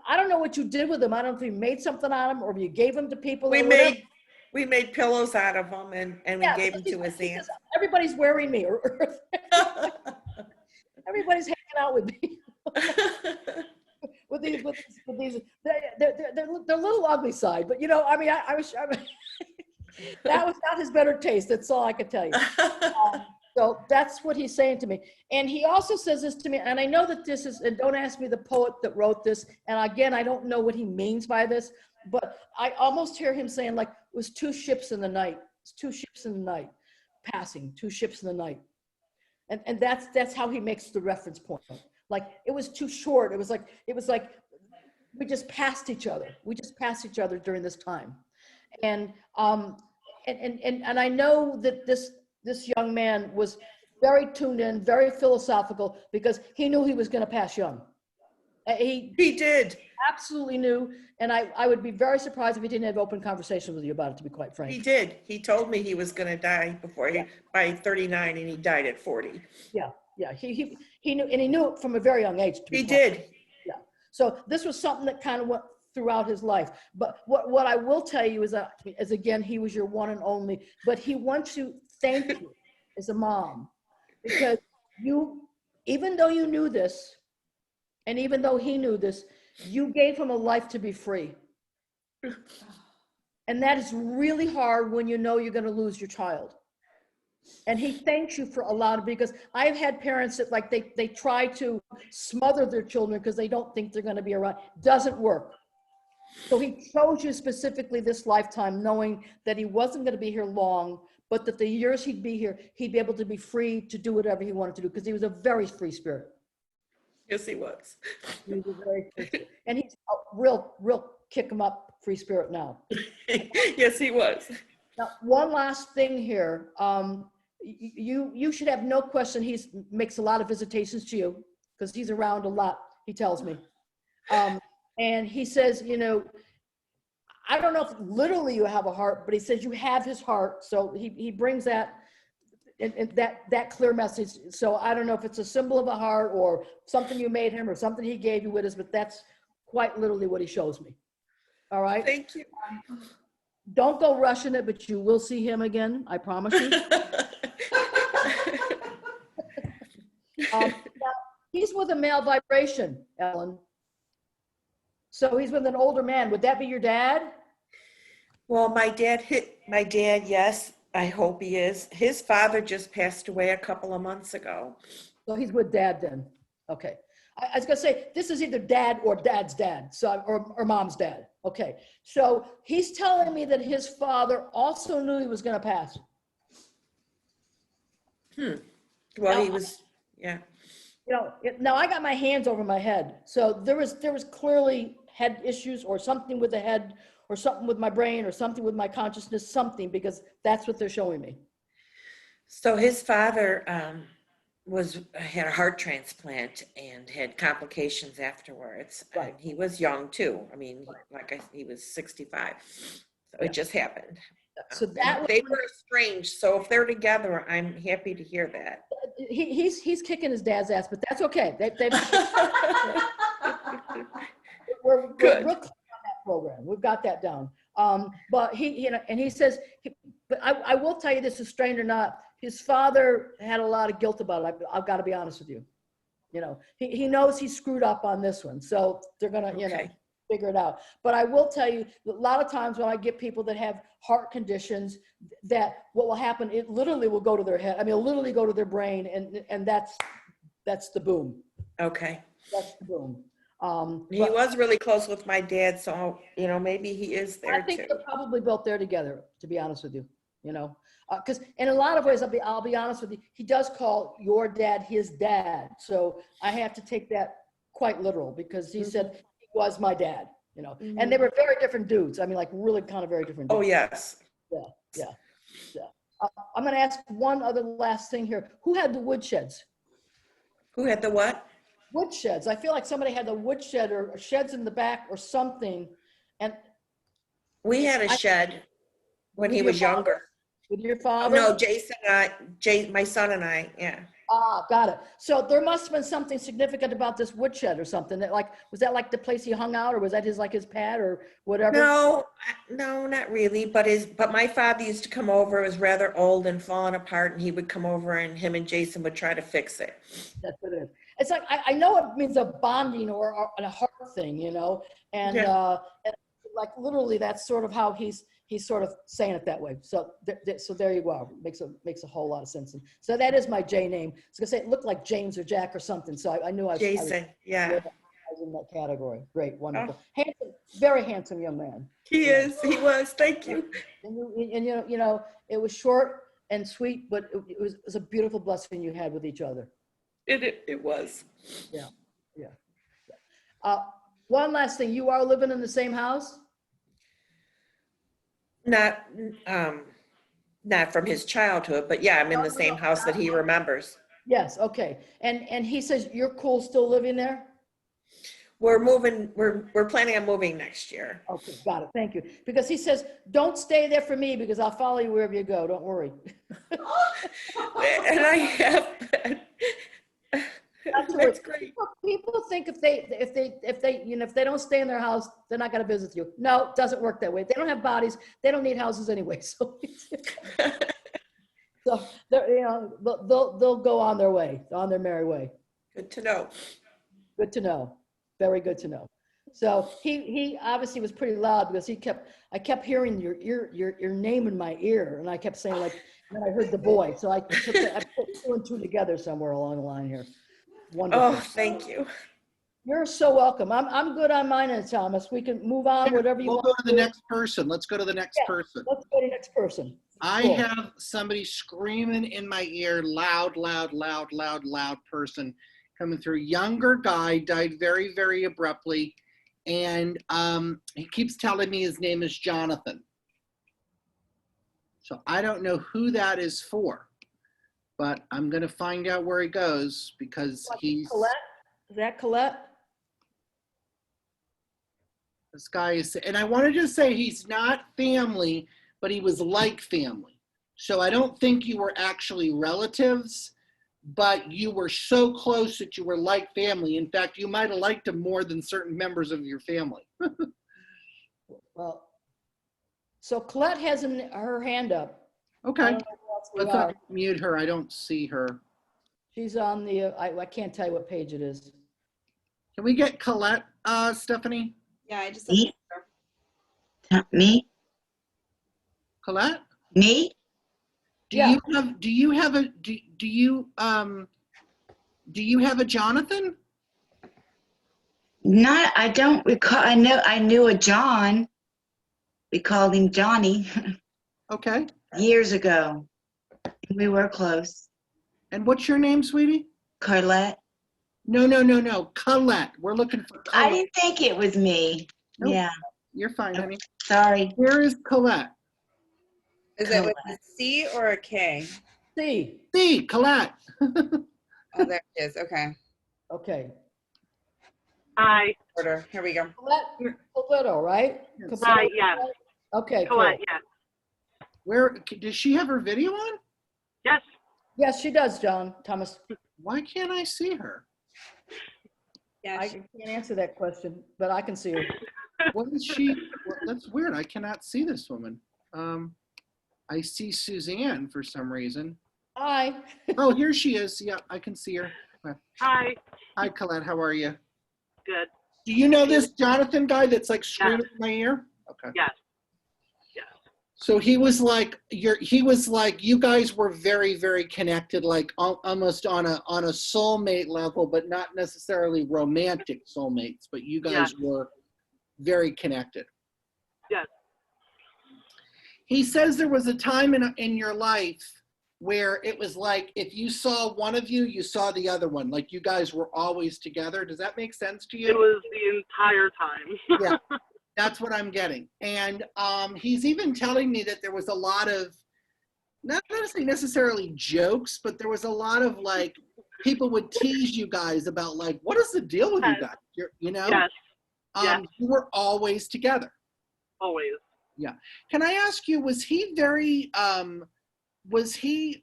I don't know what you did with them. I don't know if you made something on them or if you gave them to people. We or whatever. we made pillows out of them and we Yeah, gave them to his he aunt. says, everybody's wearing me or everybody's hanging out with me. with these, they're a little ugly side, but I mean, I was that was not his better taste. That's all I can tell you. So that's what he's saying to me. And he also says this to me, and I know that this is, and don't ask me the poet that wrote this. And again, I don't know what he means by this, but I almost hear him saying like, it was two ships in the night. It's two ships in the night, passing, two ships in the night. And that's how he makes the reference point. Like, it was too short. It was like we just passed each other. We just passed each other during this time. And I know that this young man was very tuned in, very philosophical, because he knew he was going to pass young. He did. Absolutely knew. And I would be very surprised if he didn't have open conversations with you about it, to be quite frank. He did. He told me he was going to die by 39 and he died at 40. Yeah. He knew, and he knew it from a very young age. He did. Yeah. So this was something that kind of went throughout his life. But what I will tell you is that, as again, he was your one and only, but he wants to thank you as a mom, because even though you knew this, and even though he knew this, you gave him a life to be free. And that is really hard when you know you're going to lose your child. And he thanks you for allowing, because I've had parents that like they try to smother their children because they don't think they're going to be around. Doesn't work. So he chose you specifically this lifetime, knowing that he wasn't going to be here long, but that the years he'd be here, he'd be able to be free to do whatever he wanted to do, because he was a very free spirit. Yes, he was. He was a very free spirit. And he's a real kick him up free spirit now. Yes, he was. Now, one last thing here. You should have no question he makes a lot of visitations to you, because he's around a lot, he tells me. And he says, I don't know if literally you have a heart, but he says you have his heart. So he brings that and that clear message. So I don't know if it's a symbol of a heart or something you made him or something he gave you with us, but that's quite literally what he shows me. All right. Thank you. Don't go rushing it, but you will see him again. I promise you. Now, he's with a male vibration, Ellen. So he's with an older man. Would that be your dad? Well, my dad, yes, I hope he is. His father just passed away a couple of months ago. So he's with dad then. Okay. I was going to say, this is either dad or dad's dad, so or mom's dad. Okay, so he's telling me that his father also knew he was going to pass. Well, he Now, was, yeah. you know, now I got my hands over my head. So there was clearly head issues or something with the head or something with my brain or something with my consciousness, something, because that's what they're showing me. So his father had a heart transplant and had complications afterwards. Right. And he was young too. I mean, he was 65. So Yeah. it just happened. So And that they were estranged. So if they're together, I'm happy to hear that. he's kicking his dad's ass, but that's okay. We're Good. real clear on that program. We've got that down. But he, you know, and he says, but I will tell you this, is strange or not, his father had a lot of guilt about it. I've got to be honest with you. You know, he knows he screwed up on this one. So they're going to, you know, Okay. figure it out. But I will tell you, a lot of times when I get people that have heart conditions, that what will happen, it literally will go to their head. I mean, it'll literally go to their brain, and that's the boom. Okay. That's the boom. He But was really close with my dad. So, you know, maybe he is I there think too. they're probably built there together, to be honest with you. You know, because in a lot of ways, I'll be honest with you, he does call your dad his dad. So I have to take that quite literal, because he said he was my dad, you know, and they were very different dudes. I mean, like really kind of very different dudes. Oh, yes. Yeah. I'm going to ask one other last thing here. Who had the woodsheds? Who had the what? Woodsheds. I feel like somebody had the woodshed or sheds in the back or something. And We had a shed when he was younger. with your Oh, father? no, Jason, my son and I, yeah. Ah, got it. So there must have been something significant about this woodshed or something that, like, was that like the place he hung out, or was that his pad or whatever? No, not really. But my father used to come over. It was rather old and falling apart, and he would come over, and him and Jason would try to fix it. That's what it is. It's like, I know it means a bonding or a heart thing, you know, and, and like literally that's sort of how he's sort of saying it that way. So so there you go. Makes a whole lot of sense. And so that is my J name. I was gonna say it looked like James or Jack or something. So I knew I was Jason, yeah. I was in that category. Great, wonderful, handsome, very handsome young man. He was. Thank you. And you know, it was short and sweet, but it was a beautiful blessing you had with each other. It was. Yeah. One last thing, you are living in the same house? Not from his childhood, but yeah, I'm in the same house that he remembers. Yes, okay. And he says you're cool still living there? We're moving, we're planning on moving next year. Okay, got it, thank you. Because he says, don't stay there for me because I'll follow you wherever you go, don't worry. And I have, that's great. People think if they you know, if they don't stay in their house, they're not going to visit you. No, it doesn't work that way. They don't have bodies. They don't need houses anyway. So, so they're, you know, they'll go on their way, on their merry way. Good to know. Good to know. Very good to know. So he obviously was pretty loud because I kept hearing your name in my ear, and I kept saying, like, and then I heard the boy. So I put 2 and 2 together somewhere along the line here. Wonderful. Oh, thank you. You're so welcome. I'm good on mine, and Thomas. We can move on, whatever you We'll want. go to the next person. Let's go to the next person. Let's go to the next person. I Cool. have somebody screaming in my ear, loud person coming through. Younger guy, died very, very abruptly. And he keeps telling me his name is Jonathan. So I don't know who that is for, but I'm going to find out where he goes because he's... Colette? Is that Colette? This guy is, and I wanted to say he's not family, but he was like family. So I don't think you were actually relatives, but you were so close that you were like family. In fact, you might have liked him more than certain members of your family. Well, so Colette has her hand up. Okay, let's Let's mute her. I don't see her. She's on the, I can't tell you what page it is. Can we get Colette, Stephanie? Yeah, I just. Me? Me? Colette? Me? Do you have a Jonathan? Not, I don't recall. I knew a John. We called him Johnny Okay. years ago. We were close. And what's your name, sweetie? Carlette. No. Colette. We're looking for I Colette. didn't think it was me. Nope. Yeah, You're fine, honey. sorry. Where is Colette? Is it with a C or a K? C. See, Colette. Oh, there it is. Okay. Okay. Hi. Order. Here we go. Colette Colito, right? Hi, yeah. Okay, cool. Colette, yeah. Where does she have her video on? Yes. Yes, she does, John, Thomas. Why can't I see her? Yeah. I can't answer that question, but I can see her. What is she? Well, that's weird. I cannot see this woman. I see Suzanne for some reason. Hi. Oh, here she is. Yeah, I can see her. Hi. Hi, Colette. How are you? Good. Do you know this Jonathan guy that's like screaming in my ear? Okay. Yes. Yes. So he was like, you guys were very, very connected, like almost on a soulmate level, but not necessarily romantic soulmates, but you guys Yes. were very connected. Yes. He says there was a time in your life where it was like, if you saw one of you, you saw the other one, like you guys were always together. Does that make sense to you? It was the entire time. Yeah. That's what I'm getting. And he's even telling me that there was a lot of, not necessarily jokes, but there was a lot of like, people would tease you guys about like, what is the deal with you guys? You know? Yes. Yes. You were always together. Always. Yeah. Can I ask you, was he very, was he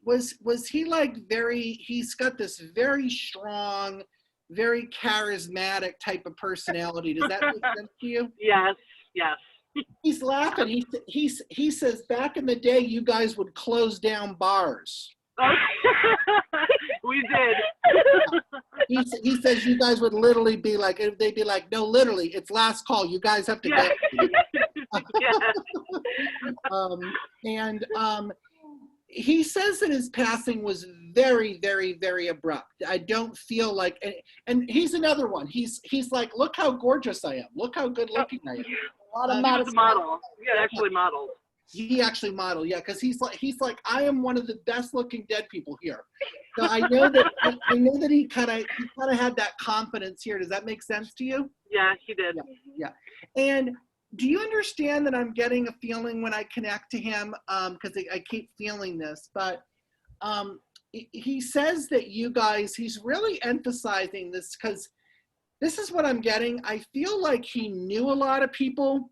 like very, he's got this very strong, very charismatic type of personality. Does that make sense to you? Yes. Yes. He's laughing. He says back in the day, you guys would close down bars. We did. He says you guys would literally be like, they'd be like, no, literally, it's last call. You guys have to Yeah. go. He says that his passing was very, very, very abrupt. I don't feel like, and he's another one. He's like, look how gorgeous I am. Look how good looking I am. A lot of He was modest. a model. Yeah, actually modeled. He actually modeled, yeah, because he's like, I am one of the best looking dead people here. So I know that he kind of had that confidence here. Does that make sense to you? Yeah, he did. Yeah. And do you understand that I'm getting a feeling when I connect to him? Because I keep feeling this, but he says that you guys, he's really emphasizing this because this is what I'm getting. I feel like he knew a lot of people,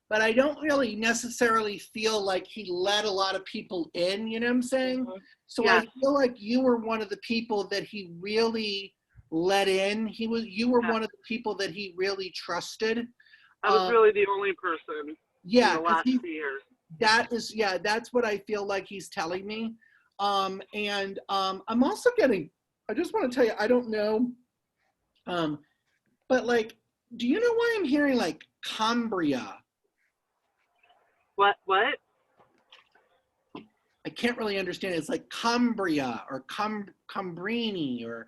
but I don't really necessarily feel like he let a lot of people in, you know what I'm saying? Mm-hmm. So yeah. I feel like you were one of the people that he really let in. You were one of the people that he really trusted. I was really the only person in the last 2 years. That's what I feel like he's telling me. I'm also getting, I just want to tell you, I don't know, but like, do you know why I'm hearing like Cambria? What? I can't really understand it. It's like Cambria or Cambrini or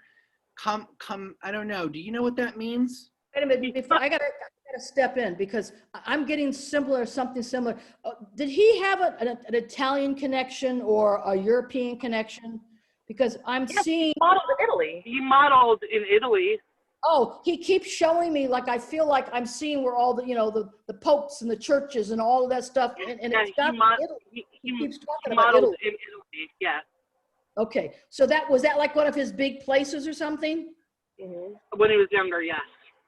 I don't know. Do you know what that means? Wait a minute, I gotta step in because I'm getting something similar. Did he have an Italian connection or a European connection? Because I'm seeing. He modeled in Italy. He modeled in Italy. Oh, he keeps showing me, like, I feel like I'm seeing where all the popes and the churches and all of that stuff, and it's got Italy. He keeps talking about Italy. In Italy, yeah. Okay, so was that like one of his big places or something? Mm-hmm. When he was younger, yes.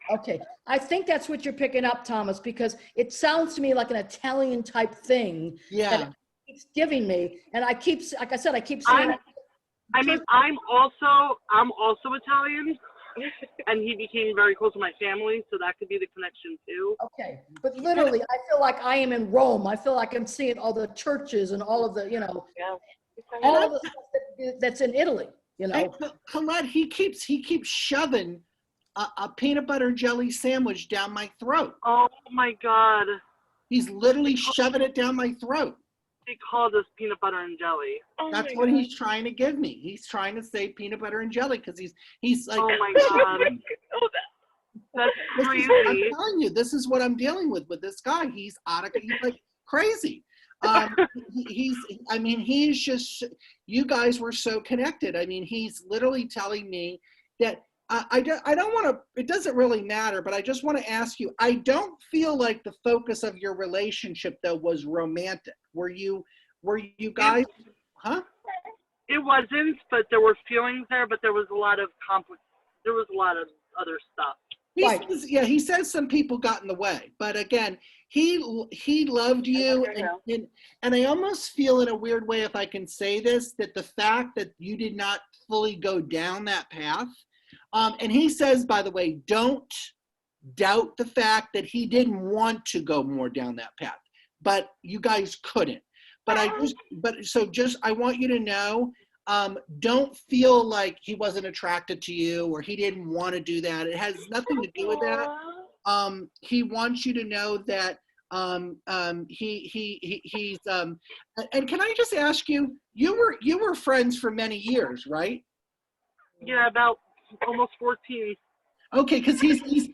Okay, I think that's what you're picking up, Thomas, because it sounds to me like an Italian type thing. Yeah. That it keeps giving me, and I keep seeing. I'm also Italian. And he became very close to my family, so that could be the connection too. Okay, but literally, I feel like I am in Rome. I feel like I'm seeing all the churches and all of the, all of the stuff that's in Italy. Colette, he keeps shoving a peanut butter and jelly sandwich down my throat. Oh my God! He's literally shoving it down my throat. He called us peanut butter and jelly. That's what he's trying to give me. He's trying to say peanut butter and jelly because he's like. Oh my God! That's I'm crazy. telling you, this is what I'm dealing with this guy. He's he's like crazy. I mean, he's just, you guys were so connected. I mean, he's literally telling me that I don't want to, it doesn't really matter, but I just want to ask you, I don't feel like the focus of your relationship though was romantic. Were you guys, huh? It wasn't, but there were feelings there, but there was a lot of other stuff. Right. He says some people got in the way, but again, he loved you, and I almost feel in a weird way, if I can say this, that the fact that you did not fully go down that path, and he says, by the way, don't doubt the fact that he didn't want to go more down that path, but you guys couldn't. But I want you to know, don't feel like he wasn't attracted to you or he didn't want to do that. It has nothing to do with that. He wants you to know that he's and can I just ask you, you were friends for many years, right? Yeah, about almost 14. Okay, because he's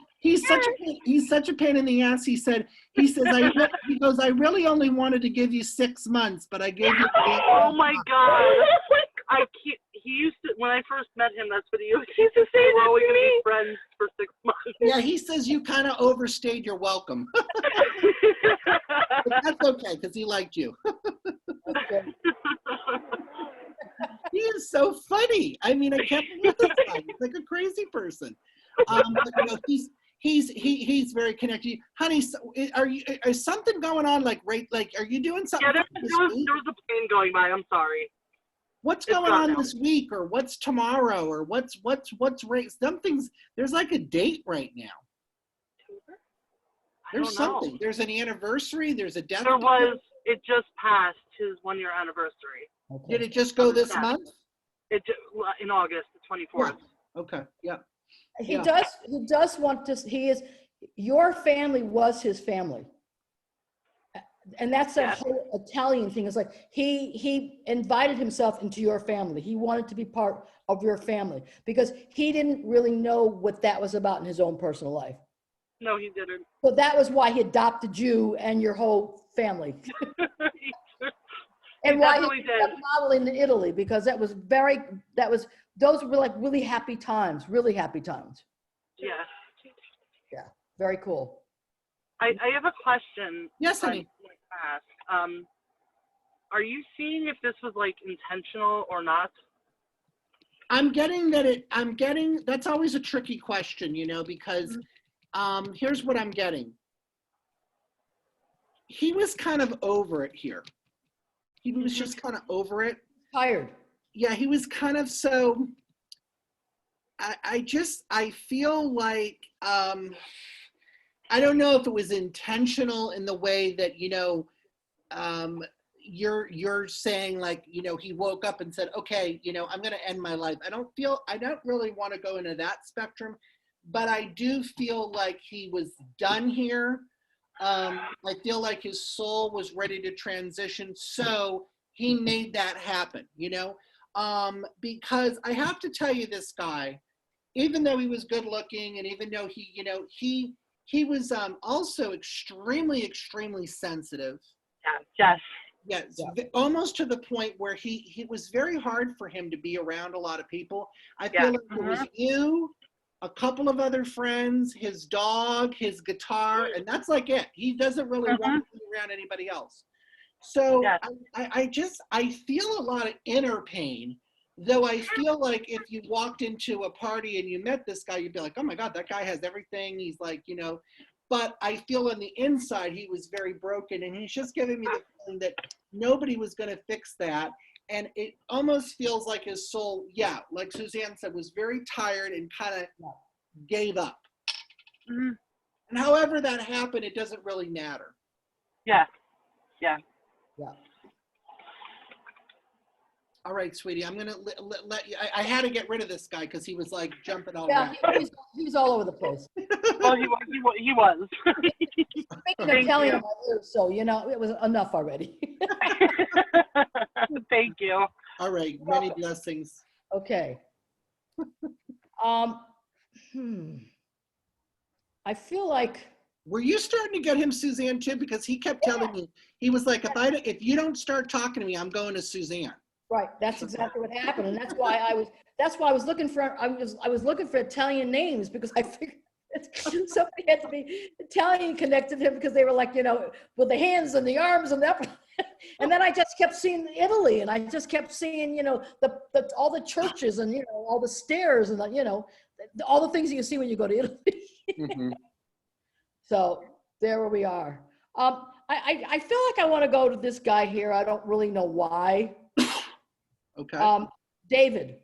such a pain in the ass. He says I really only wanted to give you 6 months, but I gave you. Oh my God! I can't. He used to, when I first met him, that's what he used to say. We're only gonna be friends for 6 months. Yeah, he says you kind of overstayed your welcome. But that's okay because he liked you. Okay. He is so funny. I mean, I can't believe this guy. He's like a crazy person. But, you know, he's very connected. Honey, is something going on? Like, right? Like, are you doing something? Yeah, there was a plane going by. I'm sorry. What's going on this week, or what's tomorrow, or what's right? Something's, there's like a date right now. There's something. Know. There's an anniversary. There's a death. There was. It just passed his 1-year anniversary. Okay. Did it just go this month? In August, the 24th. Yeah. Okay. Yeah. He does want to, your family was his family. And that's that whole Italian thing. It's like he invited himself into your family. He wanted to be part of your family because he didn't really know what that was about in his own personal life. No, he didn't. So that was why he adopted you and your whole family. And why he kept modeling in Italy, because those were like really happy times. Yeah. Yeah, very cool. I have a question. Yes, honey. I'd like to ask. Are you seeing if this was like intentional or not? I'm getting that's always a tricky question, you know, because here's what I'm getting. He was kind of over it here. He was just kind of over it. Tired. Yeah, he was kind of so, I feel like, I don't know if it was intentional in the way that, you know, you're saying, like, you know, he woke up and said, okay, you know, I'm going to end my life. I don't really want to go into that spectrum, but I do feel like he was done here. I feel like his soul was ready to transition. So he made that happen, you know, because I have to tell you, this guy, even though he was good looking and even though he, you know, he was also extremely, extremely sensitive. Yes. Yes, almost to the point where he was very hard for him to be around a lot of people. I feel like it was you, a couple of other friends, his dog, his guitar, and that's like it. He doesn't really want to be around anybody else. So I feel a lot of inner pain, though I feel like if you walked into a party and you met this guy, you'd be like, oh my God, that guy has everything. He's like, you know, but I feel on the inside, he was very broken, and he's just giving me the feeling that nobody was going to fix that. And it almost feels like his soul, yeah, like Suzanne said, was very tired and kind of gave up. And however that happened, it doesn't really matter. Yeah. All right, sweetie, I'm going to let you, I had to get rid of this guy because he was like jumping all Yeah, around. he's all over the place. Well, he was. Speaking of Italian, I live, so, you know, it was enough already. Thank you. All right, many blessings. Okay. I feel like, Were you starting to get him Suzanne too? Because he kept telling me, he was like, if you don't start talking to me, I'm going to Suzanne. right, that's exactly what happened. And that's why I was looking for, I was looking for Italian names because I figured somebody had to be Italian connected to him because they were like, with the hands and the arms and that. And then I just kept seeing Italy, and I just kept seeing, all the churches and, all the stairs and, all the things you see when you go to Italy. Mhm. So there we are. I feel like I want to go to this guy here. I don't really know why. Okay. David.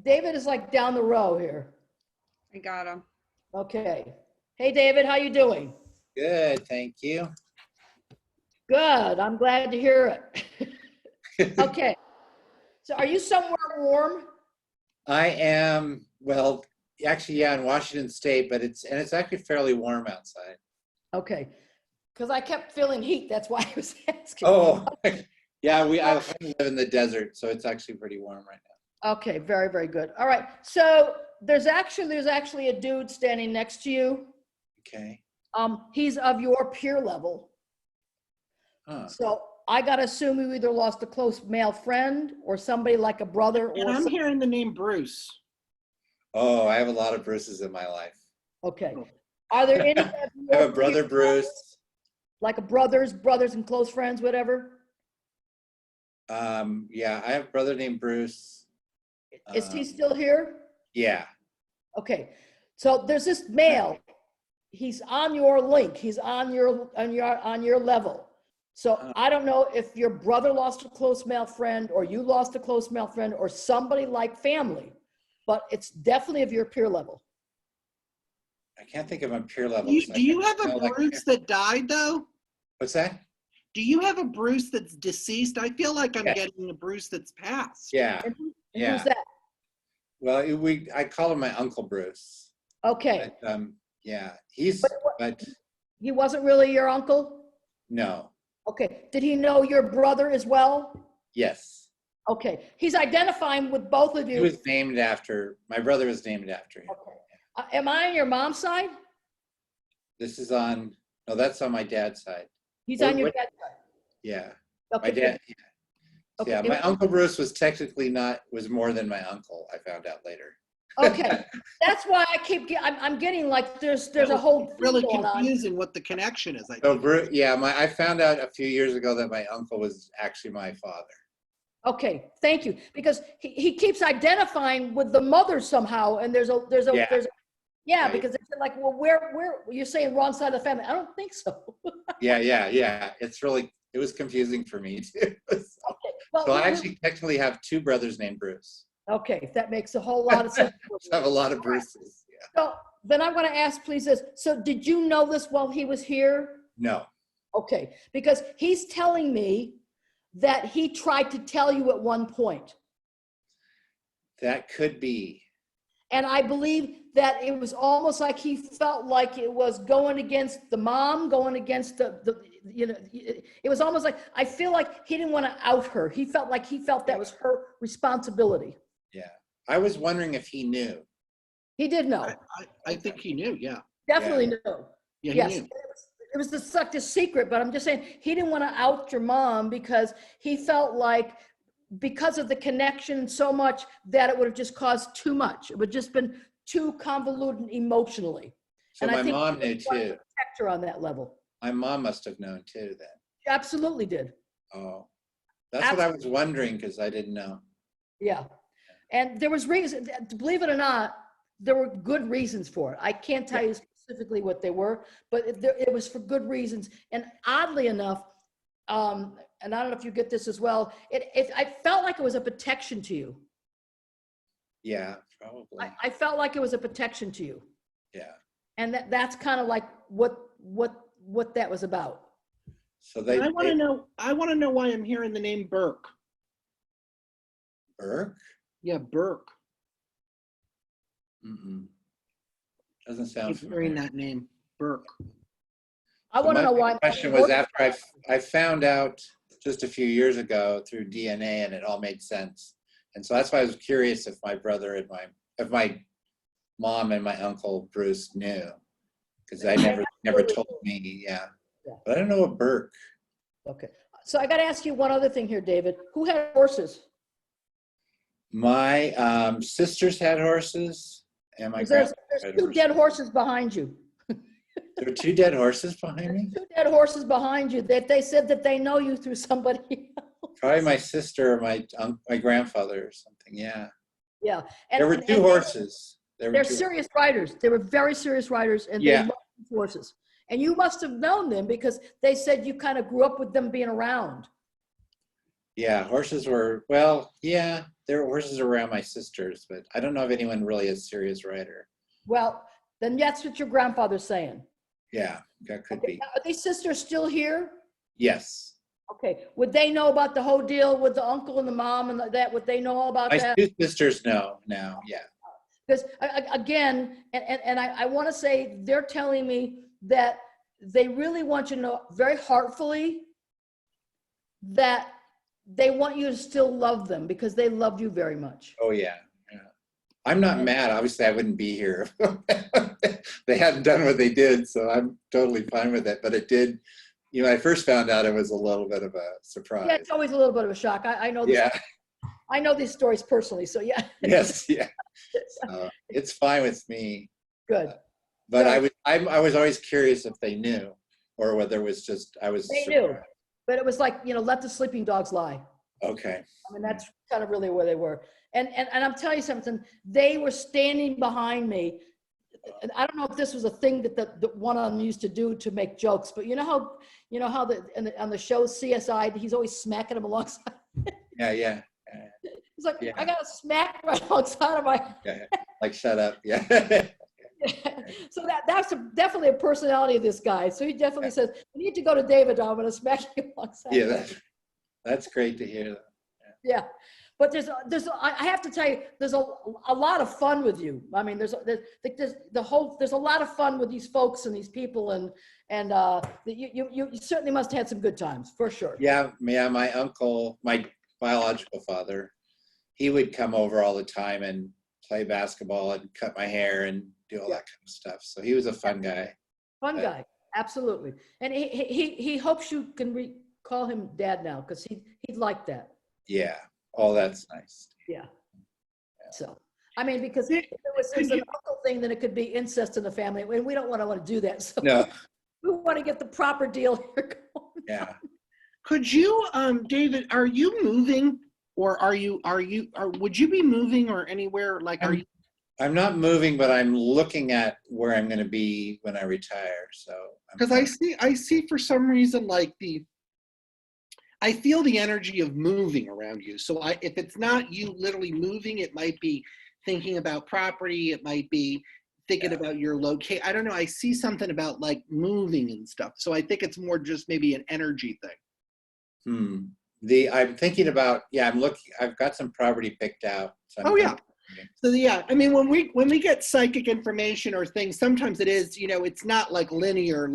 David is like down the row here. I got him. Okay. Hey, David, how you doing? Good, thank you. Good. I'm glad to hear it. Okay. So are you somewhere warm? I am, well, actually, yeah, in Washington State, but it's actually fairly warm outside. Okay. Because I kept feeling heat. That's why I was asking. Oh, yeah, I live in the desert, so it's actually pretty warm right now. Okay. Very, very good. All right. So there's actually a dude standing next to you. Okay. He's of your peer level. Huh. So I got to assume you either lost a close male friend or somebody like a brother And or I'm hearing the name Bruce. Oh, I have a lot of Bruces in my life. Okay. Are there any of I have your a brother peer- Bruce. like a brothers and close friends, whatever? Yeah, I have a brother named Bruce. Is he still here? Yeah. Okay. So there's this male. He's on your link. He's on your level. So I don't know if your brother lost a close male friend or you lost a close male friend or somebody like family, but it's definitely of your peer level. I can't think of my peer level. Do you have a Bruce that died though? What's that? Do you have a Bruce that's deceased? I feel like I'm Yeah. getting a Bruce that's passed. Yeah. And Yeah. who's that? Well, I call him my Uncle Bruce. Okay. But, yeah, but He wasn't really your uncle? no. Okay. Did he know your brother as well? Yes. Okay. He's identifying with both of He you. was named after, my brother was named after him. Okay. Am I on your mom's side? This is on, no, that's on my dad's side. He's on your What- dad's side. Yeah. Okay. My dad, yeah. Okay. Yeah, my Uncle Bruce was technically was more than my uncle, I found out later. Okay. That's why I'm getting like there's a whole thing Really going on. confusing what the connection is. I So think. Bruce, yeah, I found out a few years ago that my uncle was actually my father. Okay, thank you. Because he keeps identifying with the mother somehow, and Yeah. because it's like, well, where you're saying wrong side of the family? I don't think so. Yeah. It was confusing for me too. Well, So I actually technically have two brothers named Bruce. okay, that makes a whole lot of sense. I have a lot of Bruces. Yeah. So then I'm going to ask, please, this. So did you know this while he was here? No. Okay, because he's telling me that he tried to tell you at one point. That could be. And I believe that it was almost like he felt like it was going against the mom, going against it was almost like, I feel like he didn't want to out her. He felt that was her responsibility. Yeah. I was wondering if he knew. He did know. I think he knew. Yeah. Definitely knew. Yeah. Yes. He knew. It was just like a secret, but I'm just saying he didn't want to out your mom because he felt like because of the connection so much that it would have just caused too much. It would have just been too convoluted emotionally. So And I my think mom he knew wanted to too. protect her on that level. My mom must have known too then. She absolutely did. Oh, that's what I was wondering because I didn't know. Yeah. And there was reason, believe it or not, there were good reasons for it. I can't tell you specifically what they were, but it was for good reasons. And oddly enough, and I don't know if you get this as well, I felt like it was a protection to you. Yeah, probably. I felt like it was a protection to you. Yeah. And that's kind of like what that was about. So I want to know why I'm hearing the name Burke. Burke? Yeah, Burke. Mm-mm. Doesn't sound Keep familiar. hearing that name, Burke. I want to know why. My question was after I found out just a few years ago through DNA and it all made sense. And so that's why I was curious if my brother and my mom and my uncle Bruce knew, because I never told me. Yeah, Yeah. but I don't know what Burke. Okay. So I got to ask you one other thing here, David. Who had horses? My sisters had horses, and my There's grandpa had two horses. dead horses behind you. There were 2 dead horses behind me. Two dead horses behind you. That they said that they know you through somebody. Probably my sister or my grandfather or something. Yeah. Yeah. There were 2 horses. They're serious riders. They were very serious riders, and they Yeah. loved these horses. And you must have known them because they said you kind of grew up with them being around. Yeah, horses were, well, yeah, there were horses around my sisters, but I don't know if anyone really is a serious rider. Well, then that's what your grandfather's saying. Yeah, that could Okay. be. Now, are these sisters still here? Yes. Okay. Would they know about the whole deal with the uncle and the mom and that? Would they know all about My that? 2 sisters know now, yeah. Because again, and I want to say they're telling me that they really want you to know very heartfully that they want you to still love them because they loved you very much. Oh, yeah. Yeah. I'm not mad. Obviously, I wouldn't be here. They hadn't done what they did, so I'm totally fine with it. But it did, you know, I first found out it was a little bit of a surprise. Yeah, it's always a little bit of a shock. I know this. Yeah. I know these stories personally, so yeah. Yes, yeah. It's fine with me. Good. But Good. I was always curious if they knew, or whether it was just I was. They surprised. knew, but it was like, you know, let the sleeping dogs lie. Okay. I mean, that's kind of really where they were. And I'm telling you something, they were standing behind me. And I don't know if this was a thing that the one of them used to do to make jokes, but you know how on the show CSI, he's always smacking him alongside. Yeah. He's like, Yeah. I got a smack right alongside of my. Yeah. Like shut up. Yeah. So that's definitely a personality of this guy. So he definitely says, you need to go to David. I'm going to smack you alongside. Yeah. That's great to hear. Yeah. But I have to tell you, there's a lot of fun with you. I mean, there's a lot of fun with these folks and these people, and you certainly must have had some good times for sure. Yeah. My uncle, my biological father, he would come over all the time and play basketball and cut my hair and do all that kind of stuff. So he was a fun guy. Fun guy, absolutely. And he hopes you can call him Dad now because he'd like that. Yeah. Oh, that's nice. Yeah. So, I mean, because if it was an uncle thing, then it could be incest in the family, and we don't want to do that. So No. we want to get the proper deal here going. Yeah. Could you, David, are you moving, or would you be moving or anywhere? Like, are you? I'm not moving, but I'm looking at where I'm going to be when I retire. So. Because I see for some reason like I feel the energy of moving around you. So if it's not you literally moving, it might be thinking about property. It might be thinking about your location. I don't know. I see something about like moving and stuff. So I think it's more just maybe an energy thing. I'm thinking about, I've got some property picked out. So So yeah, I mean, when we get psychic information or things, sometimes it is, it's not like linear,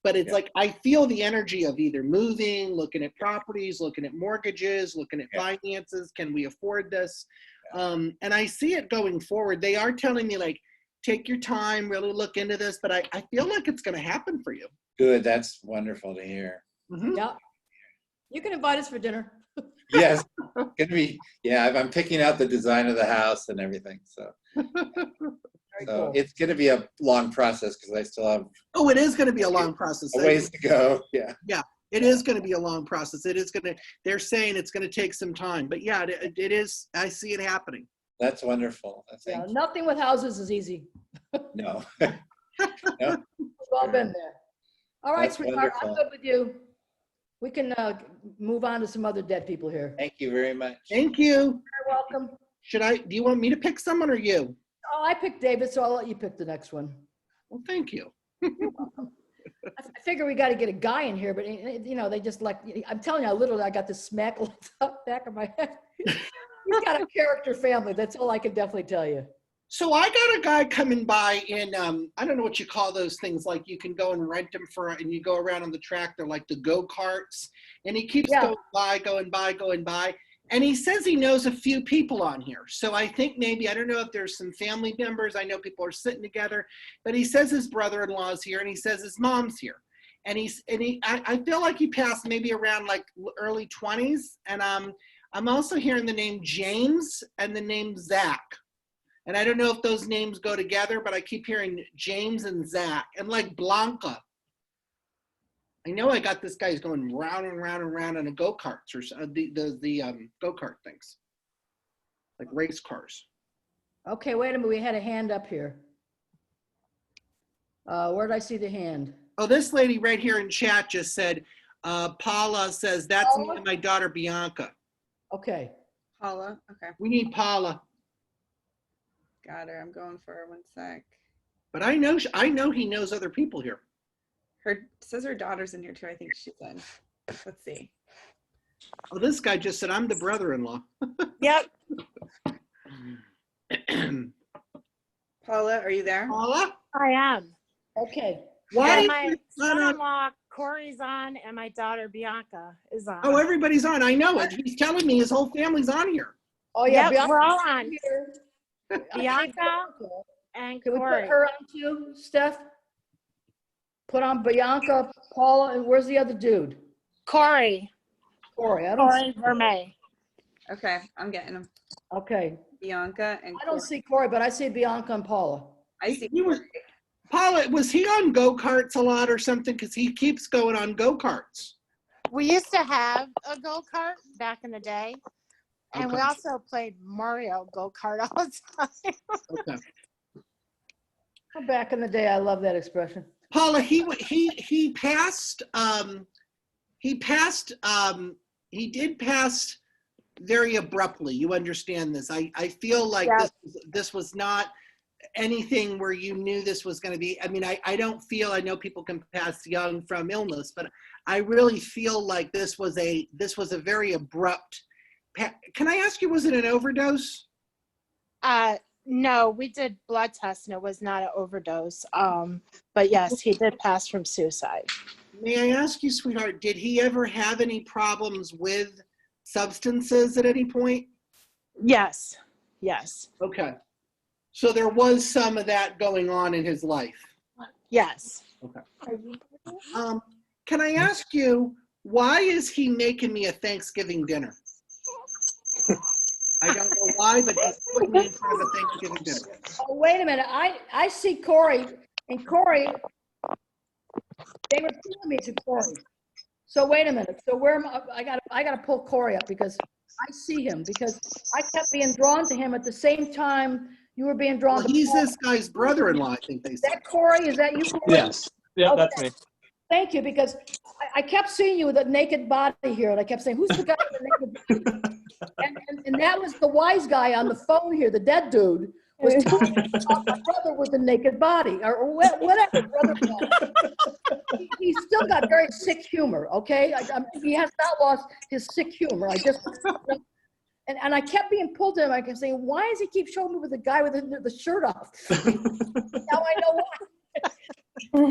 but it's like, I feel the energy of either moving, looking at properties, looking at mortgages, looking at finances. Can we afford this? And I see it going forward. They are telling me like, take your time, really look into this, but I feel like it's going to happen for you. Good. That's wonderful to hear. Mm-hmm. Yeah. You can invite us for dinner. Yes, could be. Yeah, I'm picking out the design of the house and everything. So, Cool. It's going to be a long process because I still have. Oh, it is going to be a long process. A ways to go. Yeah. Yeah, it is going to be a long process. It is going to. They're saying it's going to take some time, but yeah, it is. I see it happening. That's wonderful. Yeah, nothing with houses is easy. No. We've all been there. All right, That's sweetheart, I'm wonderful. good with you. We can move on to some other dead people here. Thank you very much. Thank you. You're welcome. Do you want me to pick someone or you? Oh, I picked David, so I'll let you pick the next one. Well, thank you. I figure we got to get a guy in here, but they just like, I'm telling you, I got this smack on the back of my head. He's got a character family. That's all I can definitely tell you. So I got a guy coming by in, I don't know what you call those things, like you can go and rent them and you go around on the track. They're like the go-karts. And he keeps going by. And he says he knows a few people on here. So I think maybe, I don't know if there's some family members. I know people are sitting together, but he says his brother-in-law is here and he says his mom's here. And I feel like he passed maybe around like early 20s. And I'm also hearing the name James and the name Zach. And I don't know if those names go together, but I keep hearing James and Zach and like Blanca. I know I got this guy's going round and round and round on a go-karts or the go-kart things, like race cars. Okay, wait a minute. We had a hand up here. Where did I see the hand? Oh, this lady right here in chat just said, Paula says, that's me and my daughter, Bianca. Okay. Paula, okay. We need Paula. Got her. I'm going for her 1 sec. But I know he knows other people here. Says her daughter's in here too. I think she's in. Let's see. Oh, this guy just said, I'm the brother-in-law. Yep. Paula, are you there? Paula? I am. Okay. Why? Yeah, my son-in-law Corey's on, and my daughter Bianca is on. Oh, everybody's on. I know it. He's telling me his whole family's on here. Oh yeah, Yep, we're all on. here. Bianca and Can we Corey. put her on too, Steph? Put on Bianca, Paula, and where's the other dude? Corey. Corey. I don't Corey Vermey. Okay, I'm getting them. Okay. Bianca and I don't see Corey, but I see Bianca and Paula. I see. Paula, was he on go-karts a lot or something? Because he keeps going on go-karts. We used to have a go-kart back in the day. And we Okay. also played Mario go-kart all the time. Okay. Back in the day, I love that expression. Paula, he did pass very abruptly. You understand this. I feel like Yeah. this was not anything where you knew this was going to be. I mean, I don't feel, I know people can pass young from illness, but I really feel like this was a very abrupt. Can I ask you, was it an overdose? No, we did blood tests and it was not an overdose. But yes, he did pass from suicide. May I ask you, sweetheart, did he ever have any problems with substances at any point? Yes. Yes. Okay. So there was some of that going on in his life. Yes. Okay. Can I ask you, why is he making me a Thanksgiving dinner? I don't know why, but he's putting me in front of a Thanksgiving dinner. Oh, wait a minute. I see Corey, and Corey, they were pulling me to Corey. So wait a minute. So where am I gotta pull Corey up because I see him because I kept being drawn to him at the same time you were being drawn Well, to he's Paul. this guy's brother-in-law, I think they Is said. that Corey? Is that you, Corey? Yes. Yeah, Okay. that's me. Thank you, because I kept seeing you with a naked body here, and I kept saying, who's the guy with the naked body? And that was the wise guy on the phone here, the dead dude, was telling me about my brother with the naked body, or whatever, brother. He's still got very sick humor, okay? He has not lost his sick humor. And I kept being pulled to him. I kept saying, why does he keep showing me with the guy with the shirt off? Now I know why.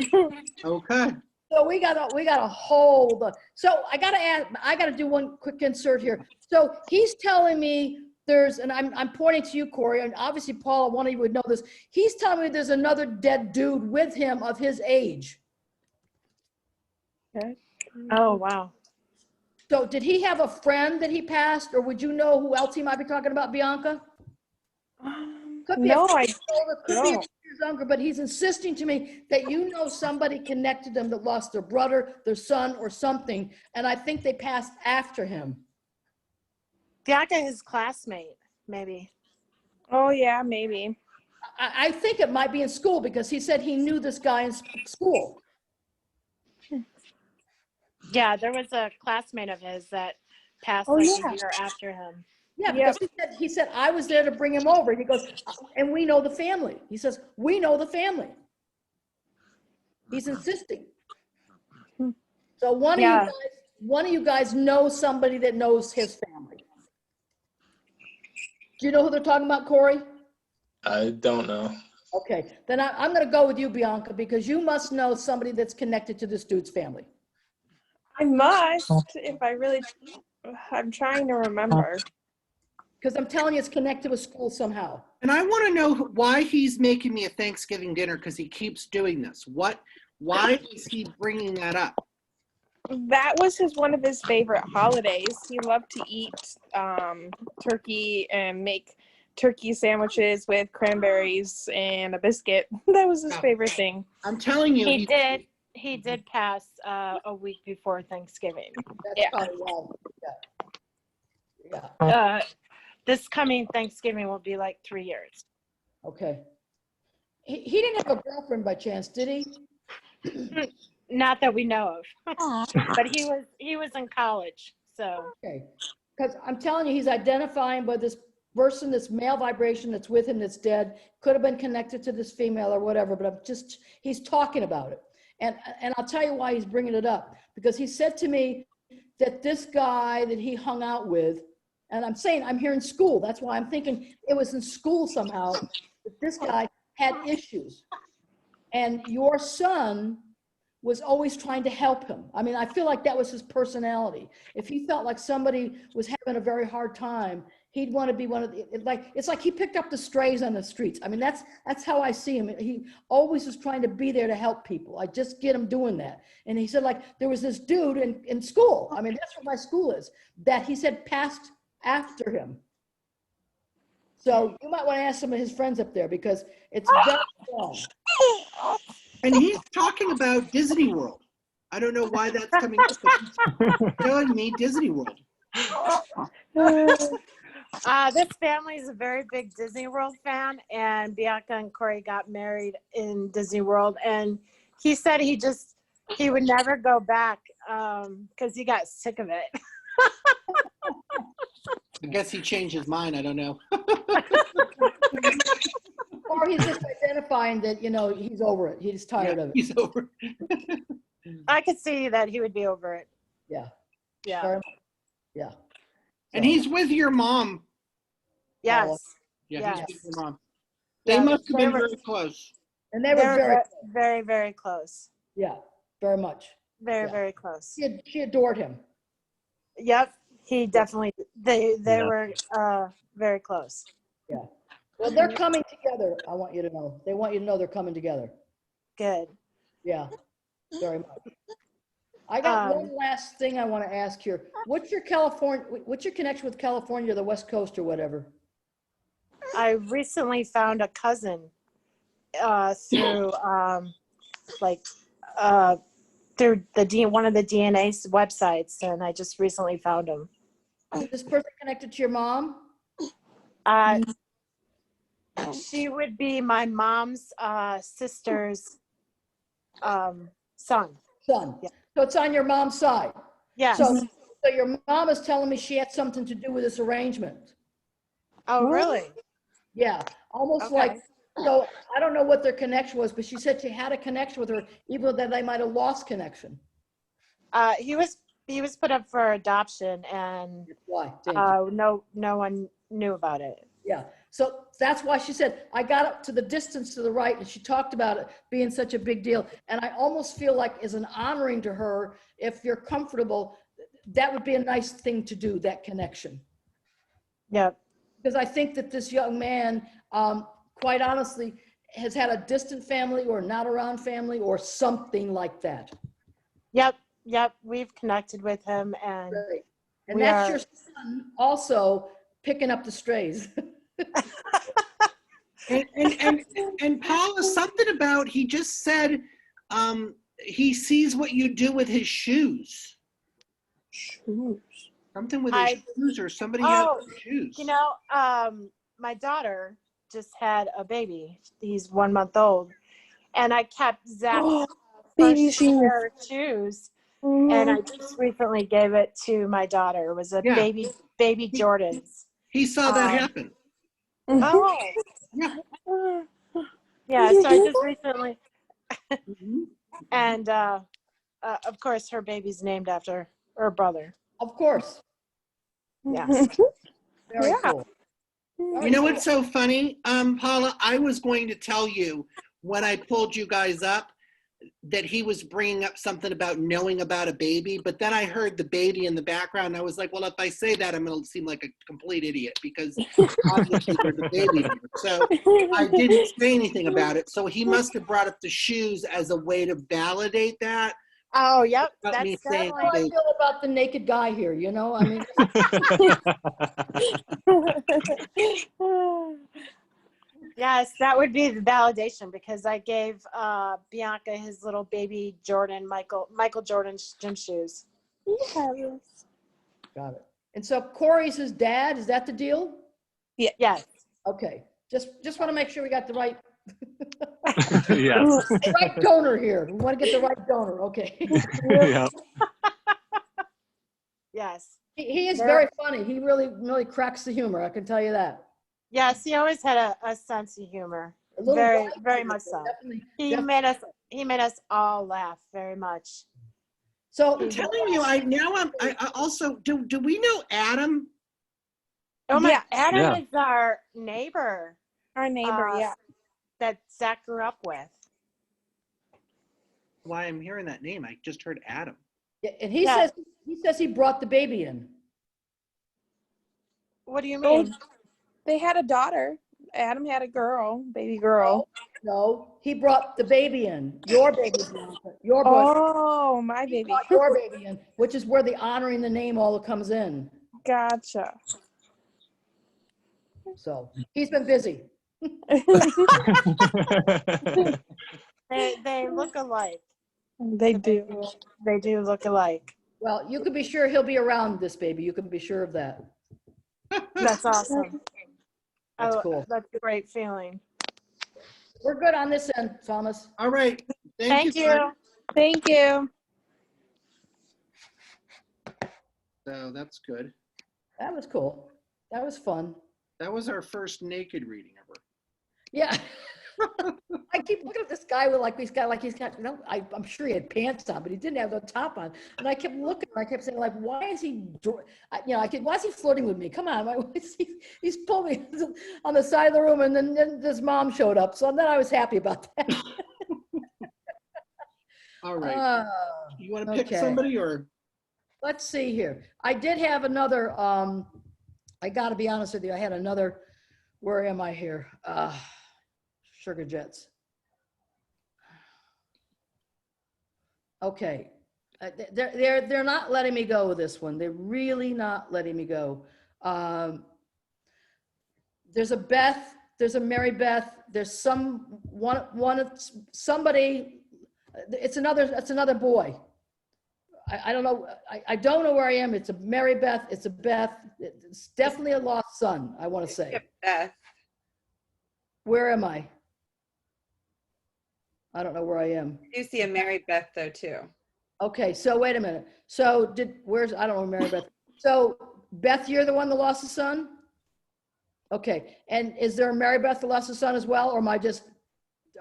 Okay. So we got a hold. So I gotta do one quick insert here. So he's telling me and I'm pointing to you, Corey, and obviously Paula, one of you would know this. He's telling me there's another dead dude with him of his age. Okay. Oh, wow. So did he have a friend that he passed, or would you know who else he might be talking about, Bianca? Could be No, a I few older, could be a don't. few years younger, but he's insisting to me that you know somebody connected them that lost their brother, their son, or something, and I think they passed after him. Bianca, his classmate, maybe. Oh, yeah, maybe. I think it might be in school because he said he knew this guy in school. Yeah, there was a classmate of his that passed Oh, like yeah. a year after him. Yeah, because he said, I was there to bring him over. He goes, and we know the family. He says, we know the family. He's insisting. So one of you guys knows somebody that knows his family. Do you know who they're talking about, Corey? I don't know. Okay, then I'm going to go with you, Bianca, because you must know somebody that's connected to this dude's family. I must, if I really I'm trying to remember. Because I'm telling you, it's connected with school somehow. And I want to know why he's making me a Thanksgiving dinner, because he keeps doing this. Why is he bringing that up? That was one of his favorite holidays. He loved to eat turkey and make turkey sandwiches with cranberries and a biscuit. That was his favorite thing. I'm telling you, He did pass a week before Thanksgiving. That's probably why. Yeah. This coming Thanksgiving will be like 3 years. Okay. He didn't have a girlfriend by chance, did he? Not that we know of. But he was in college, so. Okay. Because I'm telling you, he's identifying by this person, this male vibration that's with him that's dead. Could have been connected to this female or whatever, but he's talking about it. And I'll tell you why he's bringing it up. Because he said to me that this guy that he hung out with, and I'm saying I'm here in school. That's why I'm thinking it was in school somehow that this guy had issues. And your son was always trying to help him. I mean, I feel like that was his personality. If he felt like somebody was having a very hard time, he'd want to be one of the, it's like he picked up the strays on the streets. I mean, that's how I see him. He always was trying to be there to help people. I just get him doing that. And he said, like, there was this dude in school. I mean, that's where my school is, that he said passed after him. So you might want to ask some of his friends up there, because it's very strong. And he's talking about Disney World. I don't know why that's coming up, but he's telling me Disney World. This family is a very big Disney World fan, and Bianca and Corey got married in Disney World, and he said he would never go back because he got sick of it. I guess he changed his mind. I don't know. Or he's just identifying that, he's over it. He's tired of it. He's over it. I could see that he would be over it. Yeah. Yeah. Very much. Yeah. And he's with your mom. Yes. Yeah, yes. he's with your mom. They must have been very close. And they were very, very close. Yeah, very much. Very, very close. She adored him. Yep. He definitely, they were very close. Yeah. Well, they're coming together. I want you to know. They want you to know they're coming together. Good. Yeah, very much. I got one last thing I want to ask here. What's your connection with California, the West Coast or whatever? I recently found a cousin through through one of the DNA websites, and I just recently found him. Is this person connected to your mom? She would be my mom's sister's son. Yeah. So it's on your mom's side. Yes. So your mom is telling me she had something to do with this arrangement. Oh, really? Yeah. Almost like, so I don't know what their connection was, but she said she had a connection with her, even though they might have lost connection. He was put up for adoption, and why? No one knew about it. Yeah. So that's why she said, I got up to the distance to the right, and she talked about it being such a big deal. And I almost feel like as an honoring to her, if you're comfortable, that would be a nice thing to do, that connection. Yeah. Because I think that this young man, quite honestly, has had a distant family or not around family or something like that. Yep. We've connected with him, and right. And that's your son also picking up the strays. and Paula, something about, he just said he sees what you do with his shoes. Something with his shoes, or somebody else's shoes. My daughter just had a baby. He's 1 month old, and I kept Zach's first pair of shoes, and I just recently gave it to my daughter. It was a baby Jordans. He saw that happen. Oh. Yeah, so I just recently, and of course her baby's named after her brother. Of course. Yeah. Very cool. You know what's so funny, Paula? I was going to tell you when I pulled you guys up that he was bringing up something about knowing about a baby, but then I heard the baby in the background. And I was like, well, if I say that, I'm going to seem like a complete idiot because obviously there's a baby there. So I didn't say anything about it. So he must have brought up the shoes as a way to validate that. Oh, yep. Without me That's saying How I baby. feel about the naked guy here, you know? I mean, Yes, that would be the validation because I gave Bianca his little baby Jordan, Michael Jordan gym shoes. Yes. got it. And so Corey's his dad, is that the deal? Yeah. Yes. Okay, just want to make sure we got the right, Yes. the right donor here. We want to get the right donor, okay. Yeah. Yes. He is very funny. He really cracks the humor, I can tell you that. Yes, he always had a sense of humor. A little Very, white very humor, much so. definitely- He definitely. made us all laugh very much. So I'm telling you, I also, do we know Adam? Oh my, Yeah. Adam Yeah. is our neighbor. Our neighbor, yeah. That Zach grew up with. Why I'm hearing that name. I just heard Adam. Yeah, and he Yeah. says he brought the baby in. What do you Oh, mean? they had a daughter. Adam had a girl, baby girl. No, he brought the baby in. Your baby, Bianca. Your boy. Oh, my He baby. brought your baby in, which is where the honoring the name all comes in. Gotcha. So he's been busy. They look alike. They do. They do look alike. Well, you can be sure he'll be around this baby. You can be sure of that. That's awesome. That's Oh, cool. that's a great feeling. We're good on this end, Thomas. All right. Thank you. bud. Thank you. So that's good. That was cool. That was fun. That was our first naked reading ever. Yeah. I keep looking at this guy with he's got, you know, I'm sure he had pants on, but he didn't have the top on. And I kept looking, and I kept saying, like, why is he, why is he flirting with me? Come on, why is he's pulling me on the side of the room, and then this mom showed up. So then I was happy about that. All right. You want to pick somebody or? Let's see here. I did have another, I got to be honest with you. I had another, where am I here? Sugar Jets. Okay. They're not letting me go with this one. They're really not letting me go. There's a Beth, there's a Mary Beth, there's somebody, it's another boy. I don't know. I don't know where I am. It's a Mary Beth. It's a Beth. It's definitely a lost son, I want to say. Beth. Where am I? I don't know where I am. You see a Mary Beth though too. Okay, so wait a minute. So I don't know where Mary Beth. So Beth, you're the one that lost a son? Okay, and is there a Mary Beth that lost a son as well, or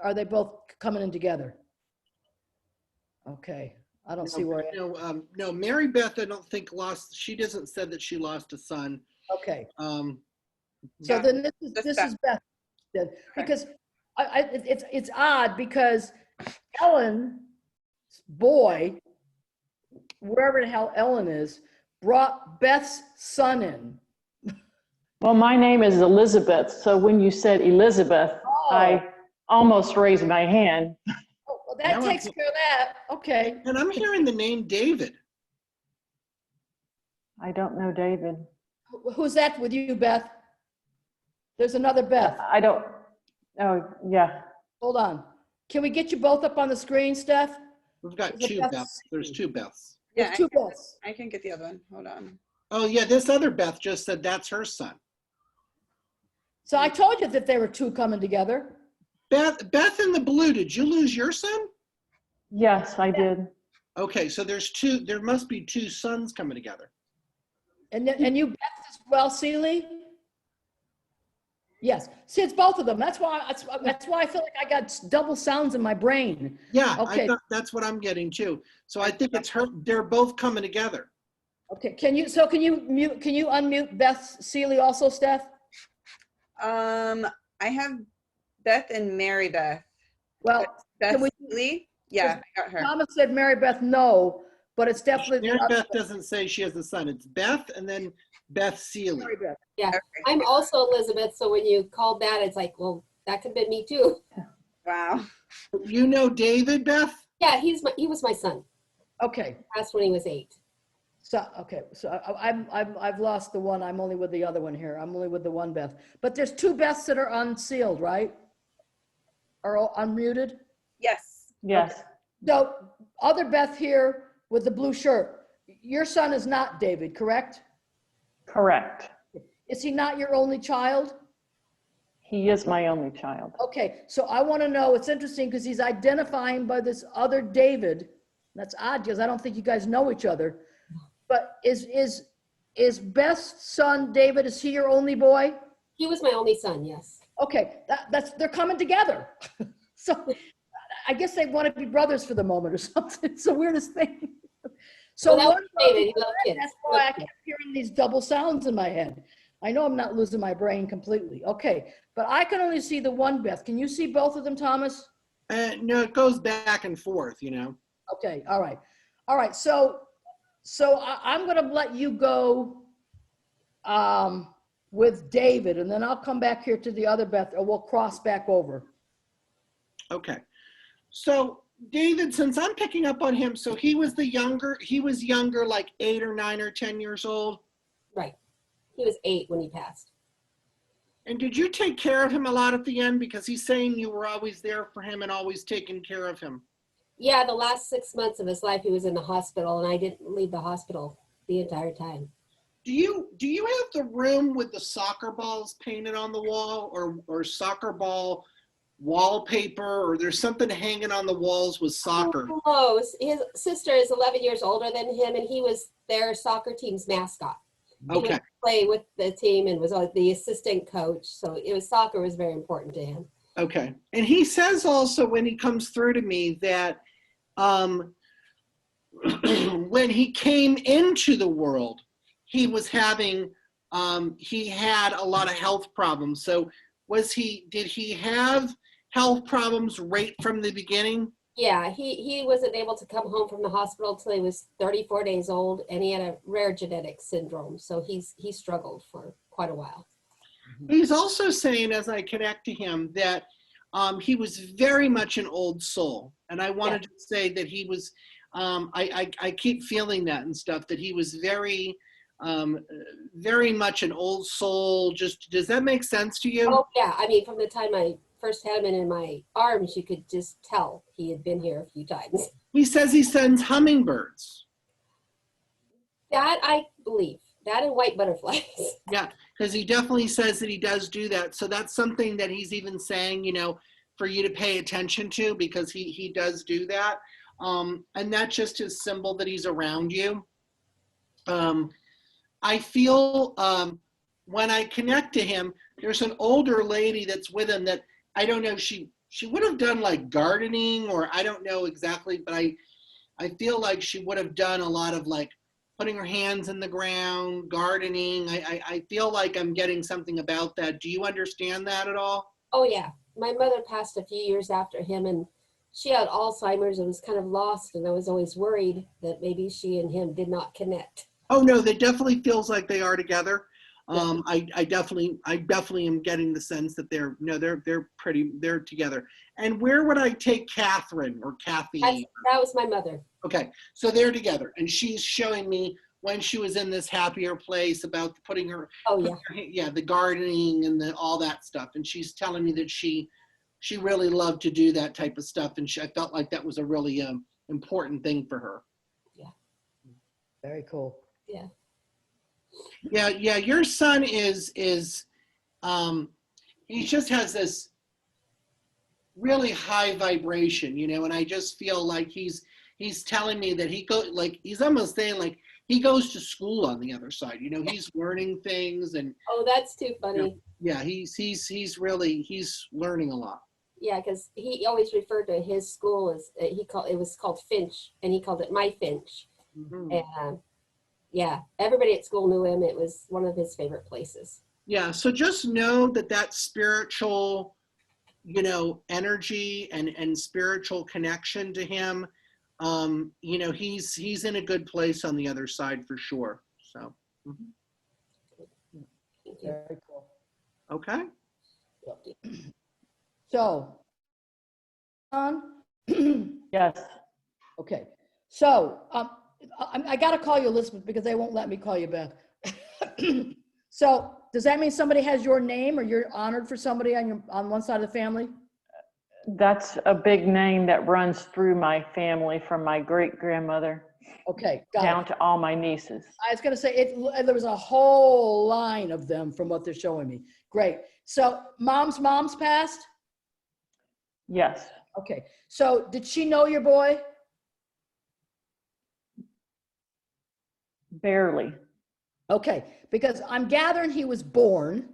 are they both coming in together? Okay, I don't see where I am. No, Mary Beth, I don't think she doesn't said that she lost a son. Okay. So Yeah, then this is Beth, then, because it's odd because Ellen's boy, wherever the hell Ellen is, brought Beth's son in. Well, my name is Elizabeth, so when you said Elizabeth, I almost raised my hand. Oh, well, that takes care of that. Okay. And I'm hearing the name David. I don't know David. Who's that with you, Beth? There's another Beth. Oh, yeah. Hold on. Can we get you both up on the screen, Steph? We've got There's a two Beth. Beths. There's two Beths. There's two Beths. I can get the other one. Hold on. Oh yeah, this other Beth just said that's her son. So I told you that there were two coming together. Beth in the blue, did you lose your son? Yes, I did. Okay, so there must be two sons coming together. And you Beth as well, Seeley? Yes. See, it's both of them. That's why I feel like I got double sounds in my brain. Yeah, Okay. I thought that's what I'm getting too. So I think it's her. They're both coming together. Okay. Can you unmute Beth Seeley also, Steph? I have Beth and Mary Beth. Well, Beth can we- Seeley Yeah, I got her. Thomas said Mary Beth, no, but it's definitely. Mary Beth doesn't say she has a son. It's Beth and then Beth Seeley. Mary Beth. Yeah, Okay. I'm also Elizabeth, so when you called that, it's like, well, that could have been me too. Wow. You know David, Beth? Yeah, he was my son. Okay. Passed when he was 8. So, okay, so I've lost the one. I'm only with the other one here. I'm only with the one Beth. But there's 2 Beths that are unsealed, right? Or unmuted? Yes. Yes. So other Beth here with the blue shirt. Your son is not David, correct? Correct. Is he not your only child? He is my only child. Okay, so I want to know, it's interesting because he's identifying by this other David. That's odd because I don't think you guys know each other. But is Beth's son David, is he your only boy? He was my only son, yes. Okay, that's they're coming together. So I guess they want to be brothers for the moment or something. It's the weirdest thing. So Well, that was one- David. He loved kids. that's why I kept hearing these double sounds in my head. I know I'm not losing my brain completely. Okay, but I can only see the one Beth. Can you see both of them, Thomas? No, it goes back and forth, you know. Okay, all right. All right, so I'm gonna let you go with David, and then I'll come back here to the other Beth, or we'll cross back over. Okay. So David, since I'm picking up on him, so he was younger, like 8 or 9 or 10 years old. Right. He was 8 when he passed. And did you take care of him a lot at the end? Because he's saying you were always there for him and always taking care of him. Yeah, the last 6 months of his life, he was in the hospital, and I didn't leave the hospital the entire time. Do you have the room with the soccer balls painted on the wall, or soccer ball wallpaper, or there's something hanging on the walls with soccer? Oh, his sister is 11 years older than him, and he was their soccer team's mascot. He Okay. would play with the team and was the assistant coach. So soccer was very important to him. Okay. And he says also when he comes through to me that when he came into the world, he was having, he had a lot of health problems. So did he have health problems right from the beginning? Yeah, he wasn't able to come home from the hospital till he was 34 days old, and he had a rare genetic syndrome. So he struggled for quite a while. He's also saying, as I connect to him, that he was very much an old soul. And I wanted to say that he was, I keep feeling that and stuff, that he was very, very much an old soul. Just, does that make sense to you? Oh, yeah. I mean, from the time I first had him in my arms, you could just tell he had been here a few times. He says he sends hummingbirds. That I believe. That and white butterflies. Yeah, because he definitely says that he does do that. So that's something that he's even saying, you know, for you to pay attention to, because he does do that. And that's just his symbol that he's around you. I feel when I connect to him, there's an older lady that's with him that I don't know, she would have done like gardening, or I don't know exactly, but I feel like she would have done a lot of like putting her hands in the ground, gardening. I feel like I'm getting something about that. Do you understand that at all? Oh, yeah. My mother passed a few years after him, and she had Alzheimer's and was kind of lost, and I was always worried that maybe she and him did not connect. Oh, no, that definitely feels like they are together. I definitely am getting the sense that they're together. And where would I take Catherine or Kathy? That was my mother. Okay, so they're together, and she's showing me when she was in this happier place about putting her, the gardening and all that stuff. And she's telling me that she really loved to do that type of stuff, and I felt like that was a really important thing for her. Yeah. Very cool. Yeah. Yeah. Your son is he just has this really high vibration, you know, and I just feel like he's telling me that he's almost saying like he goes to school on the other side, you know, he's learning things. And oh, that's too funny. Yeah, he's learning a lot. Yeah, because he always referred to his school as it was called Finch, and he called it my Finch. Mm-hmm. And yeah, everybody at school knew him. It was one of his favorite places. Yeah, so just know that spiritual you know, energy and spiritual connection to him. You know, he's in a good place on the other side for sure. So, Very cool. okay. So, on. Yes. Okay. So, I got to call you Elizabeth because they won't let me call you Beth. So, does that mean somebody has your name, or you're honored for somebody on one side of the family? That's a big name that runs through my family from my great-grandmother. Okay, got down it. to all my nieces. I was going to say there was a whole line of them from what they're showing me. Great. So, mom's passed? Yes. Okay. So, did she know your boy? Barely. Okay, because I'm gathering he was born,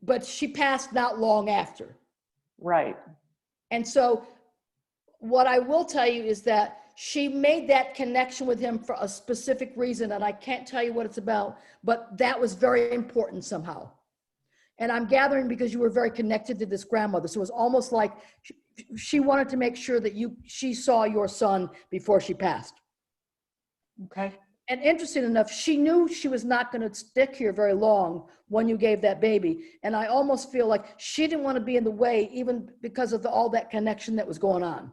but she passed not long after. Right. And so what I will tell you is that she made that connection with him for a specific reason, and I can't tell you what it's about, but that was very important somehow. And I'm gathering because you were very connected to this grandmother. So it was almost like she wanted to make sure that she saw your son before she passed. Okay. And interesting enough, she knew she was not going to stick here very long when you gave that baby. And I almost feel like she didn't want to be in the way, even because of all that connection that was going on.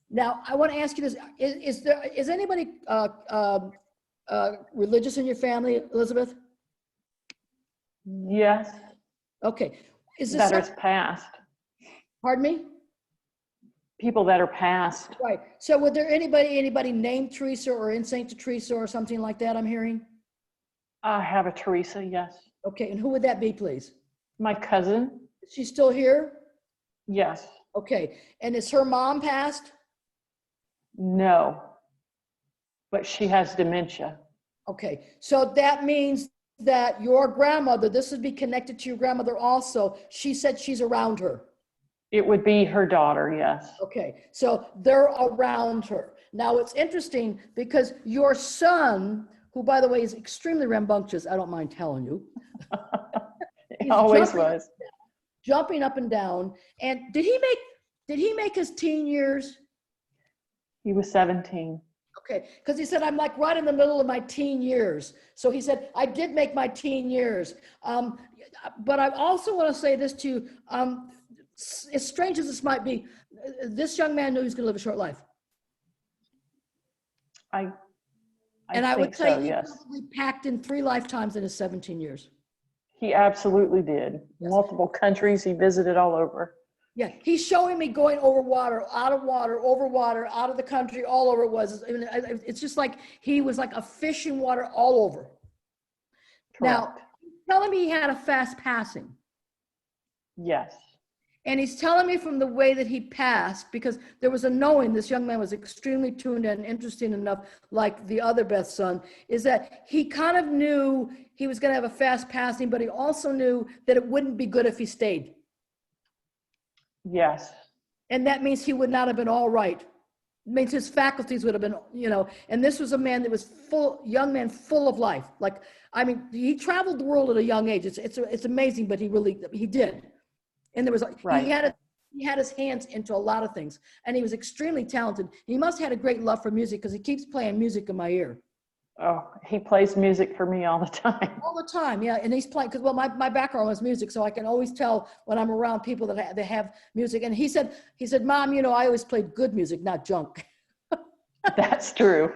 Now, I want to ask you this. Is anybody religious in your family, Elizabeth? Yes. Okay. Is this that are past? Pardon me? People that are past. Right. So would there anybody named Teresa or in St. Teresa or something like that I'm hearing? I have a Teresa, yes. Okay. And who would that be, please? My cousin. Is she still here? Yes. Okay. And is her mom passed? No. But she has dementia. Okay. So that means that your grandmother, this would be connected to your grandmother also. She said she's around her. It would be her daughter, yes. Okay, so they're around her. Now it's interesting because your son, who by the way is extremely rambunctious, I don't mind telling you. He always was. Jumping up and down. And did he make his teen years? He was 17. Okay, because he said, I'm like right in the middle of my teen years. So he said, I did make my teen years. But I also want to say this to you, as strange as this might be, this young man knew he was going to live a short life. I would say so, he yes. probably packed in 3 lifetimes in his 17 years. He absolutely did. Yes. Multiple countries he visited all over. Yeah, he's showing me going over water, out of water, over water, out of the country, all over it was. I mean, it's just like he was like a fish in water all over. Correct. Now, telling me he had a fast passing. Yes. And he's telling me from the way that he passed, because there was a knowing this young man was extremely tuned and interesting enough, like the other Beth's son, is that he kind of knew he was going to have a fast passing, but he also knew that it wouldn't be good if he stayed. Yes. And that means he would not have been all right. It means his faculties would have been, and this was a man that was young man full of life. Like, I mean, he traveled the world at a young age. It's amazing, but he did. And there was, right. he had his hands into a lot of things, and he was extremely talented. He must have had a great love for music because he keeps playing music in my ear. Oh, he plays music for me all the time. All the time, yeah. And he's playing, because, well, my background was music, so I can always tell when I'm around people that they have music. And he said, Mom, I always played good music, not junk. That's true.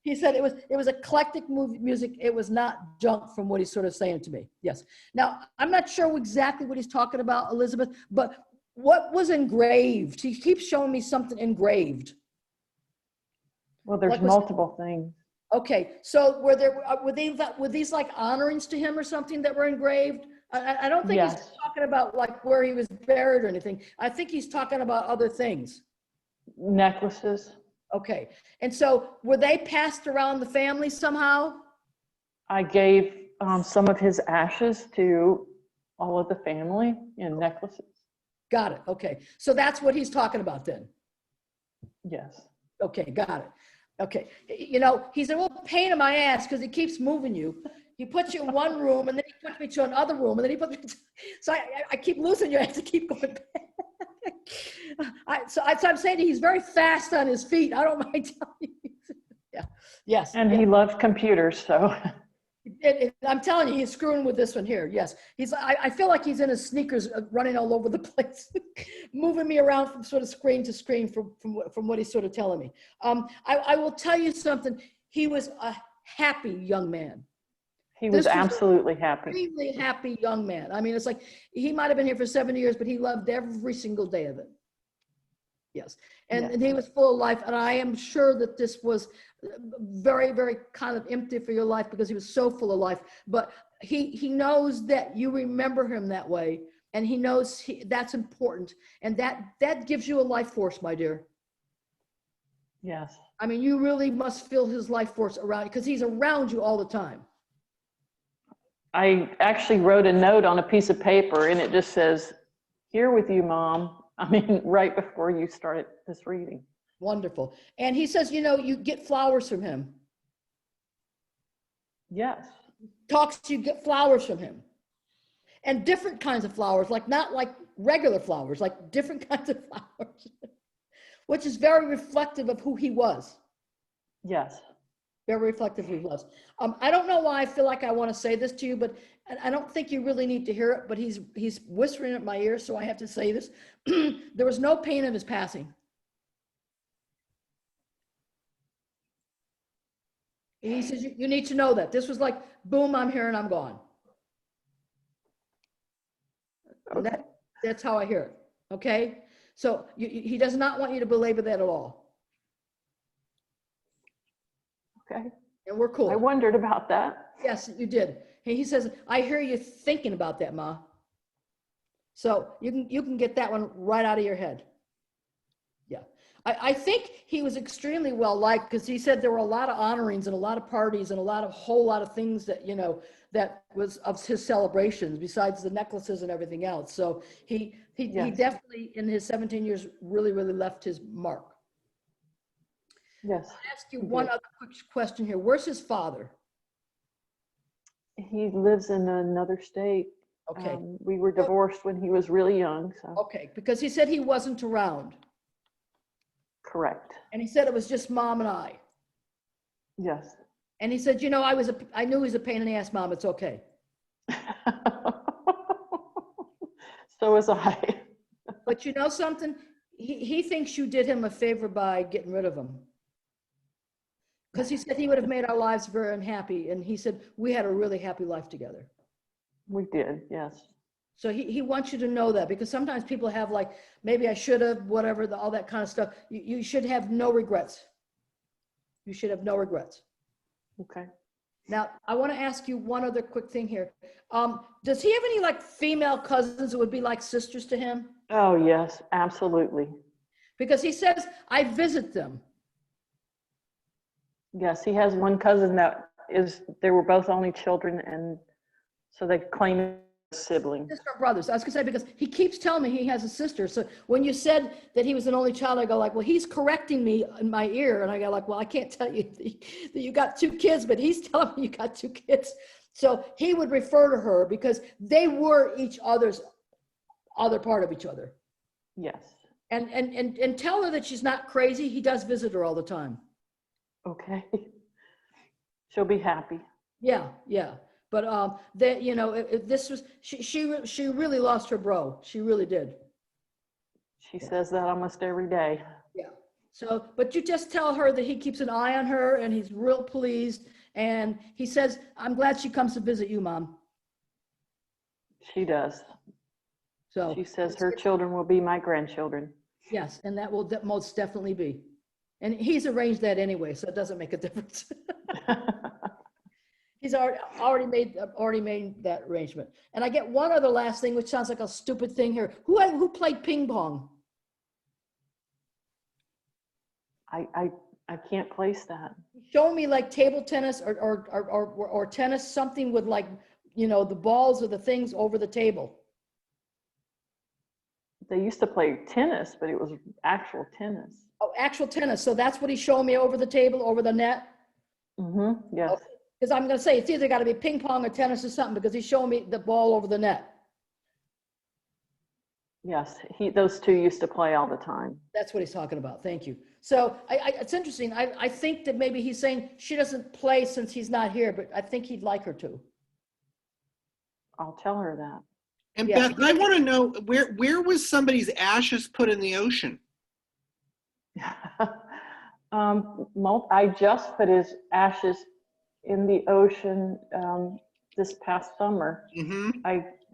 He said it was eclectic music. It was not junk, from what he's sort of saying to me. Yes. Now, I'm not sure exactly what he's talking about, Elizabeth, but what was engraved? He keeps showing me something engraved. Well, there's multiple things. Okay. So were these like honorings to him or something that were engraved? I don't think he's talking about like where he was buried or anything. I think he's talking about other things. Necklaces. Okay. And so were they passed around the family somehow? I gave some of his ashes to all of the family in necklaces. Got it. Okay. So that's what he's talking about then? Yes. Okay. Got it. Okay. He's a real pain in my ass because he keeps moving you. he puts you in one room, and then he puts me to another room, and then he puts me so I keep losing you. I have to keep going back. So I'm saying he's very fast on his feet. I don't mind telling you. Yeah. Yes. And he loves computers, so. I'm telling you, he's screwing with this one here. Yes, I feel like he's in his sneakers, running all over the place, moving me around from sort of screen to screen from what he's sort of telling me. I will tell you something. He was a happy young man. He was absolutely happy. Extremely happy young man. I mean, it's like he might have been here for 70 years, but he loved every single day of it. Yes, and he was full of life, and I am sure that this was very, very kind of empty for your life because he was so full of life. But he knows that you remember him that way, and he knows that's important, and that gives you a life force, my dear. Yes. I mean, you really must feel his life force around you because he's around you all the time. I actually wrote a note on a piece of paper, and it just says, "Here with you, Mom." I mean, right before you started this reading. Wonderful. And he says, you get flowers from him. Yes. Talks to you, get flowers from him. And different kinds of flowers, not like regular flowers, like different kinds of flowers, which is very reflective of who he was. Yes. Very reflective of who he was. I don't know why I feel like I want to say this to you, but I don't think you really need to hear it, but he's whispering at my ear, so I have to say this. There was no pain of his passing. He says, you need to know that. This was like, boom, I'm here and I'm gone. Okay. That's how I hear it, okay? So he does not want you to belabor that at all. Okay. And we're cool. I wondered about that. Yes, you did. He says, I hear you thinking about that, Ma. So you can get that one right out of your head. Yeah. I think he was extremely well liked because he said there were a lot of honorings and a lot of parties and whole lot of things that, that was of his celebrations besides the necklaces and everything else. So he definitely in his 17 years really, really left his mark. Yes. I'll ask you one other quick question here. Where's his father? He lives in another state. Okay. We were divorced when he was really young. So. Okay, because he said he wasn't around. Correct. And he said it was just Mom and I. Yes. And he said, I knew he was a pain in the ass, Mom. It's okay. So was I. But you know something? He thinks you did him a favor by getting rid of him. Because he said he would have made our lives very unhappy. And he said, we had a really happy life together. We did, yes. So he wants you to know that because sometimes people have maybe I should have, whatever, all that kind of stuff. You should have no regrets. You should have no regrets. Okay. Now, I want to ask you one other quick thing here. Does he have any female cousins who would be like sisters to him? Oh, yes, absolutely. Because he says, I visit them. Yes, he has one cousin they were both only children, and so they claim a sibling. Sister or brothers. I was gonna say, because he keeps telling me he has a sister. So when you said that he was an only child, I go well, he's correcting me in my ear. And I go well, I can't tell you that you got 2 kids, but he's telling me you got 2 kids. So he would refer to her because they were each other's other part of each other. Yes. And tell her that she's not crazy. He does visit her all the time. Okay. She'll be happy. Yeah. But this was she really lost her bro. She really did. She says that almost every day. Yeah. So, but you just tell her that he keeps an eye on her and he's real pleased. And he says, I'm glad she comes to visit you, Mom. She does. So she says her children will be my grandchildren. Yes, and that will most definitely be. And he's arranged that anyway, so it doesn't make a difference. He's already made that arrangement. And I get one other last thing, which sounds like a stupid thing here. Who played ping pong? I can't place that. Show me table tennis or tennis, something with the balls or the things over the table. They used to play tennis, but it was actual tennis. Oh, actual tennis. So that's what he's showing me over the table, over the net? Mm-hmm. Yes. Because I'm going to say it's either got to be ping pong or tennis or something because he's showing me the ball over the net. Yes, those two used to play all the time. That's what he's talking about. Thank you. So it's interesting. I think that maybe he's saying she doesn't play since he's not here, but I think he'd like her to. I'll tell her that. And Yeah. Beth, I want to know where was somebody's ashes put in the ocean? I just put his ashes in the ocean this past summer.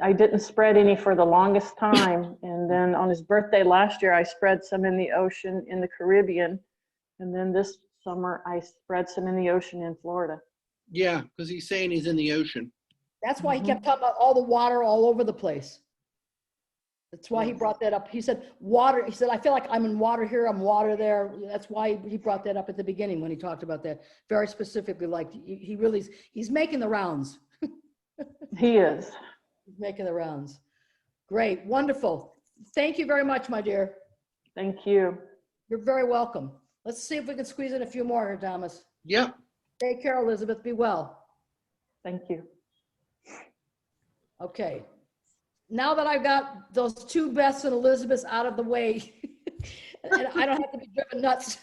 I didn't spread any for the longest time. And then on his birthday last year, I spread some in the ocean in the Caribbean. And then this summer, I spread some in the ocean in Florida. Yeah, because he's saying he's in the ocean. That's why he kept talking about all the water all over the place. That's why he brought that up. He said, water. He said, I feel like I'm in water here, I'm water there. That's why he brought that up at the beginning when he talked about that. Very specifically, like he's making the rounds. He is. He's making the rounds. Great, wonderful. Thank you very much, my dear. Thank you. You're very welcome. Let's see if we can squeeze in a few more here, Thomas. Yep. Take care, Elizabeth. Be well. Thank you. Okay. Now that I've got those two Beths and Elizabeths out of the way, and I don't have to be driven nuts.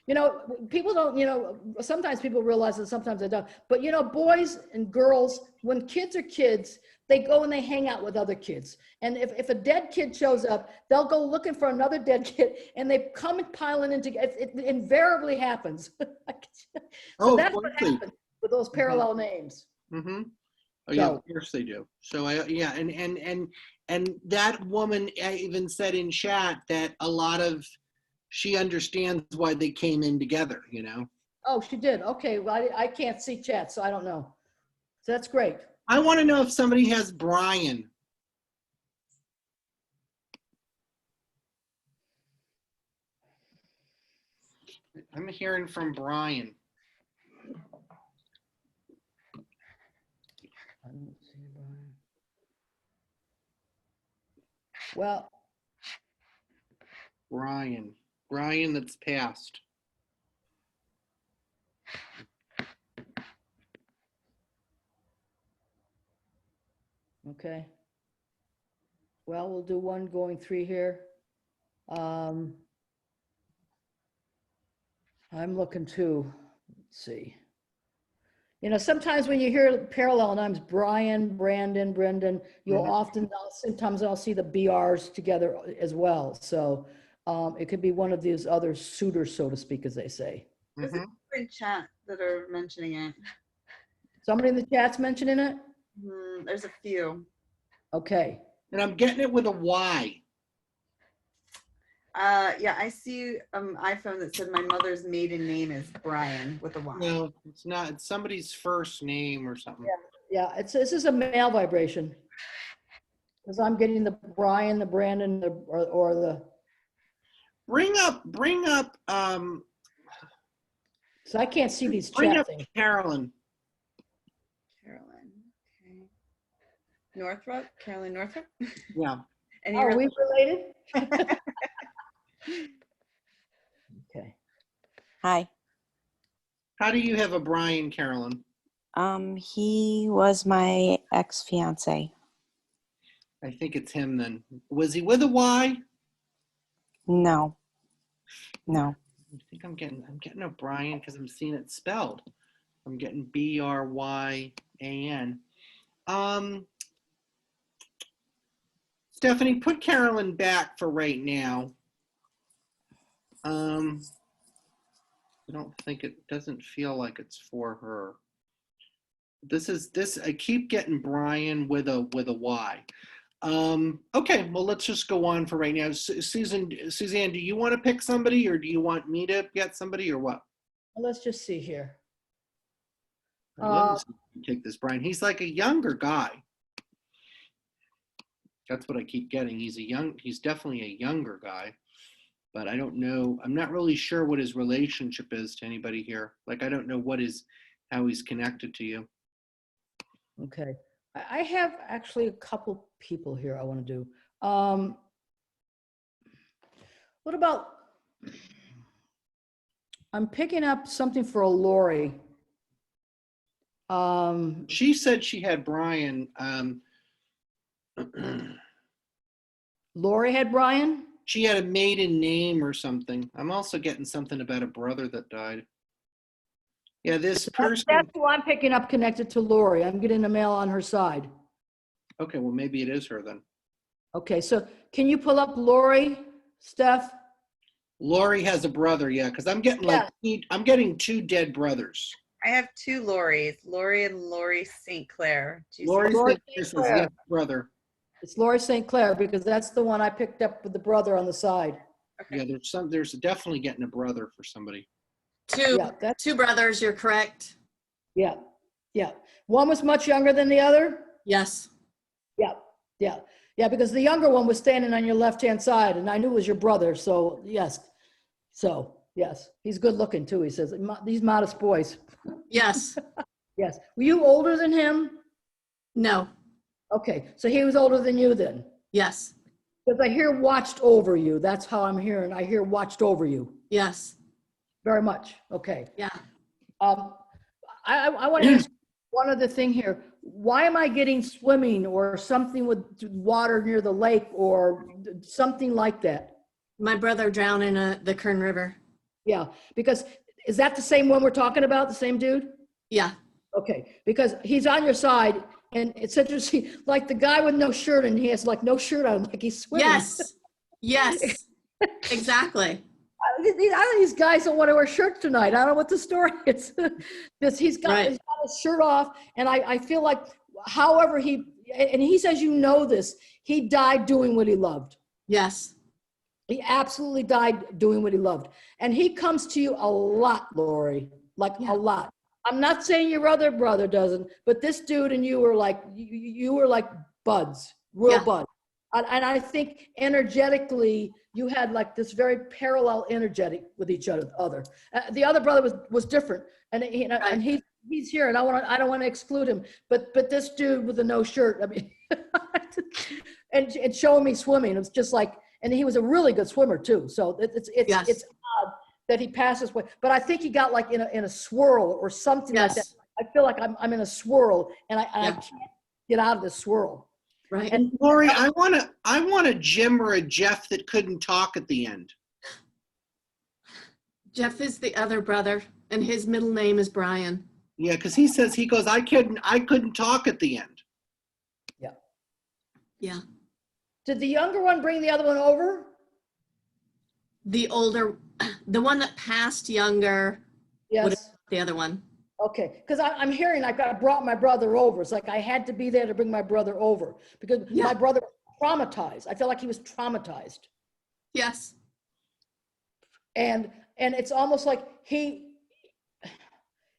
You know, people don't, you know, sometimes people realize it, sometimes they don't. But, you know, boys and girls, when kids are kids, they go and they hang out with other kids. And if a dead kid shows up, they'll go looking for another dead kid and they come and piling in together. It invariably happens. So that's what happens with those parallel names. Mm-hmm. Oh yeah, of course they do. So yeah, and that woman even said in chat that she understands why they came in together, you know. Oh, she did. Okay, well, I can't see chat, so I don't know. So that's great. I want to know if somebody has Brian. I'm hearing from Brian. I don't see Brian. Well, Brian that's passed. okay. Well, we'll do one going three here. I'm looking too. Let's see. You know, sometimes when you hear parallel names, Brian, Brandon, Brendan, you'll sometimes I'll see the BRs together as well. So it could be one of these other suitors, so to speak, as they say. There's a in chat that are mentioning it. Somebody in the chat's mentioning it? There's a few. Okay. And I'm getting it with a Y. Yeah, I see iPhone that said my mother's maiden name is Brian with a Y. No, it's not. It's somebody's first name or something. Yeah, this is a male vibration. Because I'm getting the Brian, the Brandon, or the. Bring up. So I can't see these Bring chat up things. Carolyn. Okay. Northrop, Carolyn Northrop. Yeah. And Are we related? Okay. Hi. How do you have a Brian, Carolyn? He was my ex-fiance. I think it's him then. Was he with a Y? No. No. I think I'm getting a Brian because I'm seeing it spelled. I'm getting Bryan. Stephanie, put Carolyn back for right now. I don't think it doesn't feel like it's for her. I keep getting Brian with a Y. Okay, well, let's just go on for right now. Suzanne, do you want to pick somebody or do you want me to get somebody or what? Well, let's just see here. Take this Brian. He's like a younger guy. That's what I keep getting. He's definitely a younger guy, but I don't know. I'm not really sure what his relationship is to anybody here. Like, I don't know how he's connected to you. Okay. I have actually a couple people here I want to do. What about, I'm picking up something for a Lori. She said she had Brian. Lori had Brian? She had a maiden name or something. I'm also getting something about a brother that died. Yeah, this person. That's who I'm picking up connected to Lori. I'm getting a mail on her side. Okay, well, maybe it is her then. Okay, so can you pull up Lori, Steph? Lori has a brother, yeah, because I'm getting like, I'm getting 2 dead brothers. I have 2 Loris, Lori and Lori St. Clair. Lori St. Clair says, yes, brother. It's Lori St. Clair because that's the one I picked up with the brother on the side. Yeah, there's definitely getting a brother for somebody. Two brothers, you're correct. Yeah, yeah. One was much younger than the other? Yes. Yeah, yeah. Yeah, because the younger one was standing on your left-hand side and I knew it was your brother, so yes. So, yes, he's good looking too, he says. These modest boys. Yes. Yes. Were you older than him? No. Okay, so he was older than you then? Yes. Because I hear watched over you. That's how I'm hearing. I hear watched over you. Yes. Very much. Okay. Yeah. I want to ask one other thing here. Why am I getting swimming or something with water near the lake or something like that? My brother drowned in the Kern River. Yeah, because is that the same one we're talking about, the same dude? Yeah. Okay, because he's on your side and it's interesting, like the guy with no shirt and he has like no shirt on, like he's swimming. Yes. Yes. Exactly. These guys don't want to wear shirts tonight. I don't know what the story is. Because he's got his shirt off, and I feel like, however he says, you know this, he died doing what he loved. Yes. He absolutely died doing what he loved. And he comes to you a lot, Lori, like a lot. I'm not saying your other brother doesn't, but this dude and you were like, you were like buds, real buds. And I think energetically, you had like this very parallel energetic with each other. The other brother was different, and and he's here, and I don't want to exclude him, but this dude with the no shirt, I mean, and showing me swimming, it was just like, and he was a really good swimmer too. So it's odd that he passes away, but I think he got like in a swirl or something like that. I feel like I'm in a swirl, and I can't get out of the swirl. Right. And Lori, I want a Jim or a Jeff that couldn't talk at the end. Jeff is the other brother, and his middle name is Brian. Yeah, because he goes, I couldn't talk at the end. Yeah. Yeah. Did the younger one bring the other one over? The one that passed younger. Yes. The other one. Okay, because I'm hearing like I brought my brother over. It's like I had to be there to bring my brother over because my brother was traumatized. I feel like he was traumatized. Yes. And it's almost like he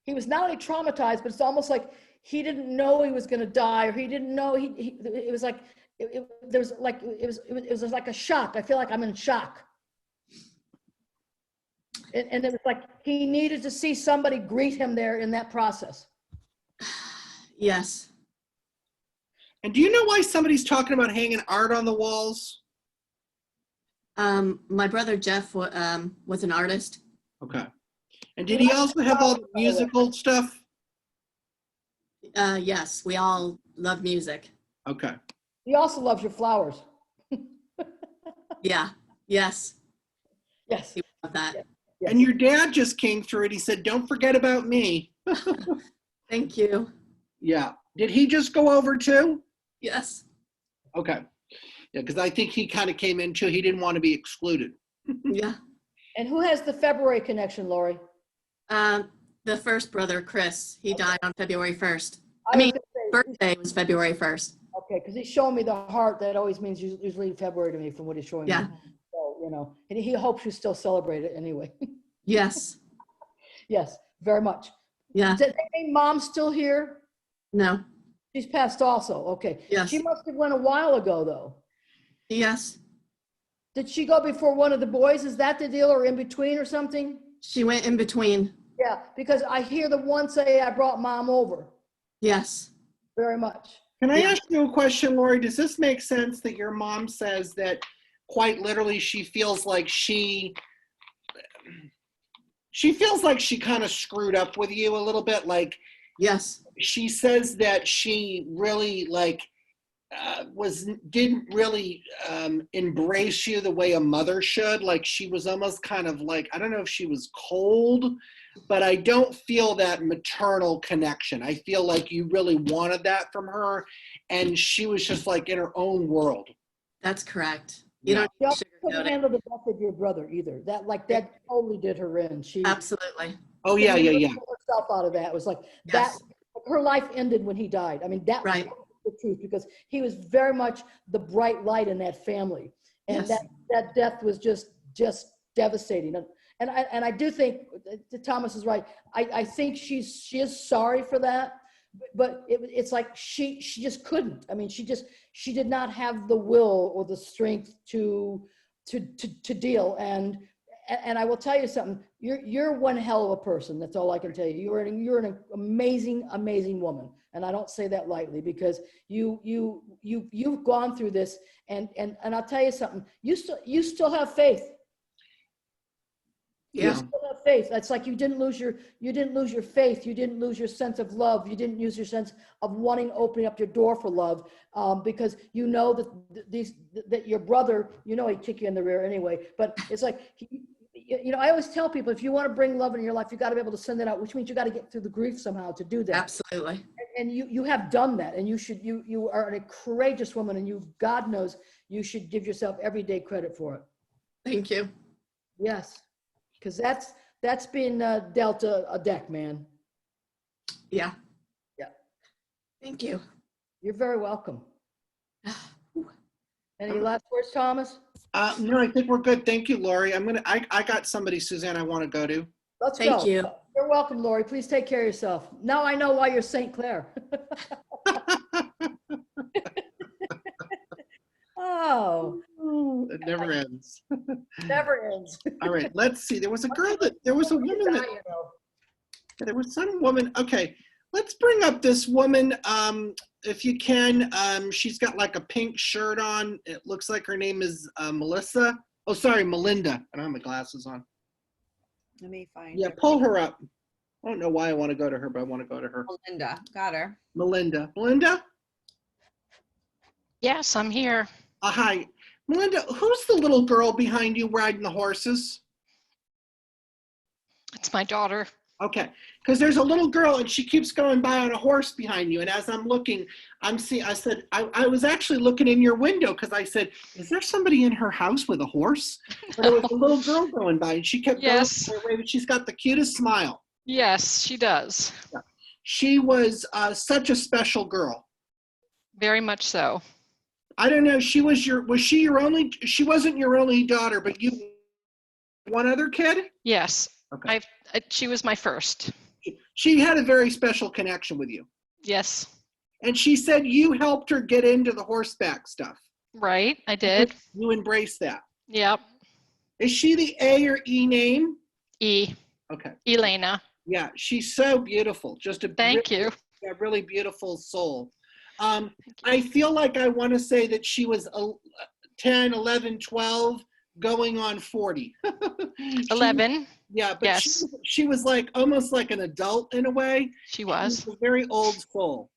was not only traumatized, but it's almost like he didn't know he was going to die, or he didn't know it was like it was like a shock. I feel like I'm in shock. And it was like he needed to see somebody greet him there in that process. Yes. And do you know why somebody's talking about hanging art on the walls? My brother Jeff was an artist. Okay. And did he also have all the musical stuff? Yes, we all love music. Okay. He also loves your flowers. Yeah. Yes. Yes. He loved that. Yes. And your dad just came through and he said, don't forget about me. Thank you. Yeah. Did he just go over too? Yes. Okay. Yeah, because I think he kind of came in too. He didn't want to be excluded. Yeah. And who has the February connection, Lori? The first brother, Chris. He died on February 1st. Birthday was February 1st. Okay, because he's showing me the heart. That always means usually February to me from what he's showing me. So, and he hopes you still celebrate it anyway. Yes. Yes, very much. Yeah. Is that mom still here? No. She's passed also. Okay. Yes. She must have went a while ago though. Yes. Did she go before one of the boys? Is that the deal, or in between or something? She went in between. Yeah, because I hear the one say, I brought mom over. Yes. Very much. Can I ask you a question, Lori? Does this make sense that your mom says that quite literally she feels like she feels like she kind of screwed up with you a little bit? Like, yes, she says that she really didn't really embrace you the way a mother should. Like she was almost kind of like, I don't know if she was cold, but I don't feel that maternal connection. I feel like you really wanted that from her, and she was just like in her own world. That's correct. You also couldn't handle the death of your brother either. That totally did her in. She absolutely. Oh yeah. pull herself out of that. It was like that. Her life ended when he died. I mean, that was the truth, because he was very much the bright light in that family, and that death was just devastating. And I do think Thomas is right. I think she is sorry for that, but it's like she just couldn't. I mean, she did not have the will or the strength to deal. And I will tell you something. You're one hell of a person. That's all I can tell you. You're an amazing woman, and I don't say that lightly, because you've gone through this, and I'll tell you something. You still have faith. Yeah. You still have faith. That's like you didn't lose your faith. You didn't lose your sense of love. You didn't lose your sense of opening up your door for love, because you know that your brother, you know, he'd kick you in the rear anyway. But it's like, I always tell people, if you want to bring love in your life, you got to be able to send it out, which means you got to get through the grief somehow to do that. Absolutely. And you have done that, and you are a courageous woman, and God knows you should give yourself every day credit for it. Thank you. Yes. Because that's been dealt a deck, man. Yeah. Yeah. Thank you. You're very welcome. Any last words, Thomas? No, I think we're good. Thank you, Lori. I got somebody, Suzanne, I want to go to. Let's go. Thank you. You're welcome, Lori. Please take care of yourself. Now I know why you're St. Clair. Oh. It never ends. Never ends. All right, let's see. There was a woman there was some woman. Okay, let's bring up this woman. If you can, she's got like a pink shirt on. It looks like her name is Melissa. Oh, sorry, Melinda. I don't have my glasses on. Let me find Yeah, her. pull her up. I don't know why I want to go to her, but I want to go to her. Melinda, got her. Melinda. Melinda? Yes, I'm here. Hi. Melinda, who's the little girl behind you riding the horses? It's my daughter. Okay, because there's a little girl and she keeps going by on a horse behind you. And as I'm looking, I was actually looking in your window because I said, is there somebody in her house with a horse? But it was a little girl going by and she kept going her way, but she's got the cutest smile. Yes, she does. Yeah. She was such a special girl. Very much so. I don't know, she wasn't your only daughter, but you, one other kid? Yes. Okay. She was my first. She had a very special connection with you. Yes. And she said you helped her get into the horseback stuff. Right, I did. You embraced that. Yep. Is she the A or E name? E. Okay. Elena. Yeah, she's so beautiful. Just a Thank you. A really beautiful soul. I feel like I want to say that she was 10, 11, 12, going on 40. 11. Yeah, but yes. she was like almost like an adult in a way. She was. A very old soul.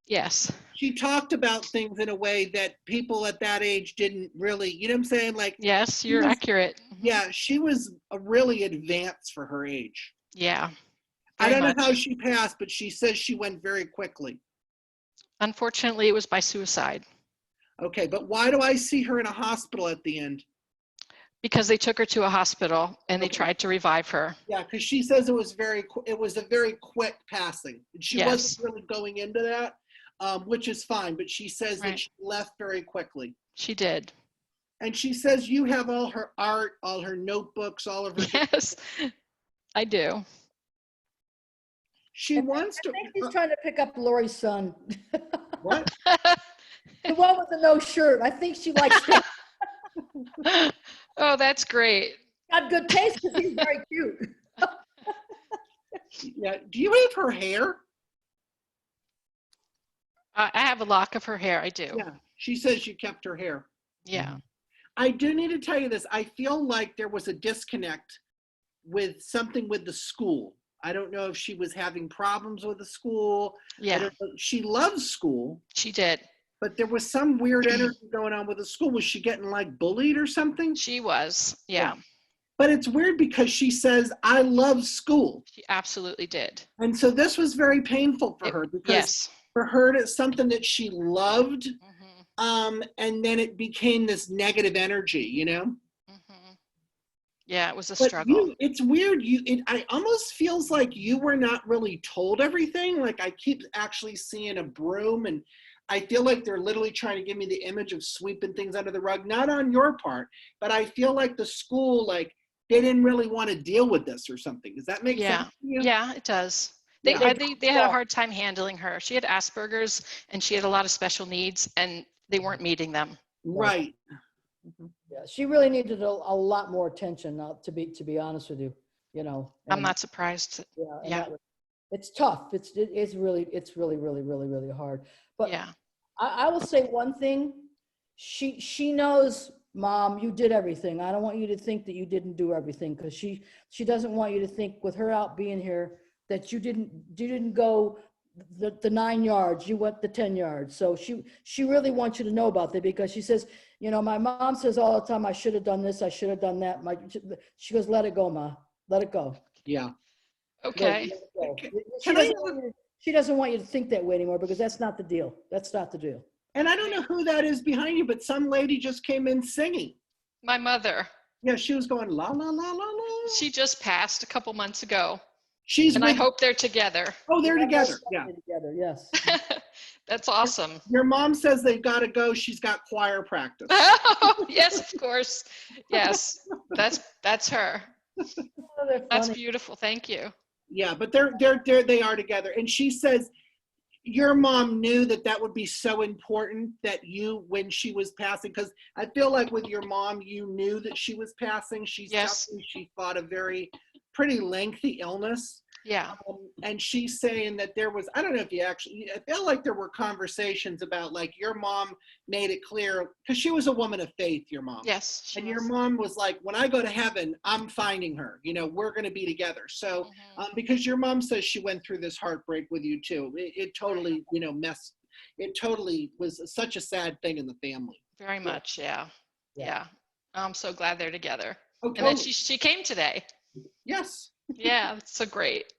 Yes. She talked about things in a way that people at that age didn't really, you know what I'm saying? Like, yes, you're accurate. Yeah, she was really advanced for her age. Yeah. I don't know how she passed, but she says she went very quickly. Unfortunately, it was by suicide. Okay, but why do I see her in a hospital at the end? Because they took her to a hospital and they tried to revive her. Yeah, because she says it was a very quick passing. She wasn't really going into that, which is fine, but she says that she left very quickly. She did. And she says you have all her art, all her notebooks, all of her. Yes, I do. She wants to. I think he's trying to pick up Lori's son. What? The one with the no shirt. I think she likes him. Oh, that's great. Got good taste because he's very cute. Yeah. Do you have her hair? I have a lock of her hair. I do. Yeah. She says you kept her hair. Yeah. I do need to tell you this. I feel like there was a disconnect with something with the school. I don't know if she was having problems with the school. Yeah. She loves school. She did. But there was some weird energy going on with the school. Was she getting like bullied or something? She was, yeah. But it's weird because she says, I love school. She absolutely did. And so this was very painful for her because for her, it's something that she loved. And then it became this negative energy, you know? Yeah, it was a But struggle. it's weird. I almost feels like you were not really told everything. Like I keep actually seeing a broom, and I feel like they're literally trying to give me the image of sweeping things under the rug. Not on your part, but I feel like the school, like they didn't really want to deal with this or something. Does that make sense to you? Yeah, it does. They had a hard time handling her. She had Asperger's and she had a lot of special needs, and they weren't meeting them. Right. Yeah, she really needed a lot more attention. To be honest with you, you know. I'm not surprised. Yeah. It's tough. It's really really hard. But yeah, I will say one thing. She knows, Mom, you did everything. I don't want you to think that you didn't do everything, because she doesn't want you to think, with her out being here, that you didn't go the 9 yards, you went the 10 yards. So she really wants you to know about that, because she says, you know, my mom says all the time, I should have done this, I should have done that. She goes, let it go, Ma, let it go. Yeah. Okay. She doesn't want you to think that way anymore, because that's not the deal. That's not the deal. And I don't know who that is behind you, but some lady just came in singing. My mother. Yeah, she was going la la la la la. She just passed a couple months ago. I hope they're together. Oh, they're together. Yeah. Together, yes. That's awesome. Your mom says they've got to go. She's got choir practice. Oh, yes, of course. Yes, that's her. Oh, that's beautiful. Thank you. Yeah, but they are together. And she says your mom knew that would be so important that when she was passing, because I feel like with your mom, you knew that she was passing. She fought a pretty lengthy illness. Yeah. And she's saying that there was, I don't know if I feel like there were conversations about, like, your mom made it clear, because she was a woman of faith, your mom. Yes. And your mom was like, when I go to heaven, I'm finding her, you know, we're going to be together. So, because your mom says she went through this heartbreak with you too. It totally, you know, it totally was such a sad thing in the family. Very much. Yeah. Yeah. I'm so glad they're together. Okay. And then she came today. Yes. Yeah, it's so great.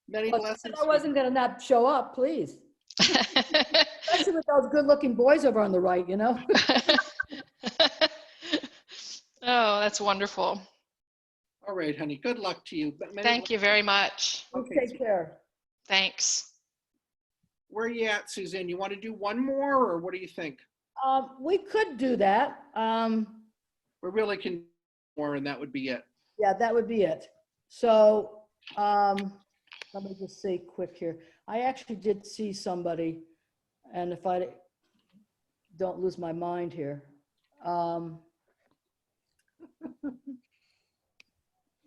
Many blessings. I wasn't going to not show up, please. Especially with those good-looking boys over on the right, you know. Oh, that's wonderful. All right, honey. Good luck to you. Thank you very much. Okay. Take care. Thanks. Where are you at, Suzanne? You want to do one more, or what do you think? We could do that. We really can do more, and that would be it. Yeah, that would be it. So let me just say quick here. I actually did see somebody, and if I don't lose my mind here,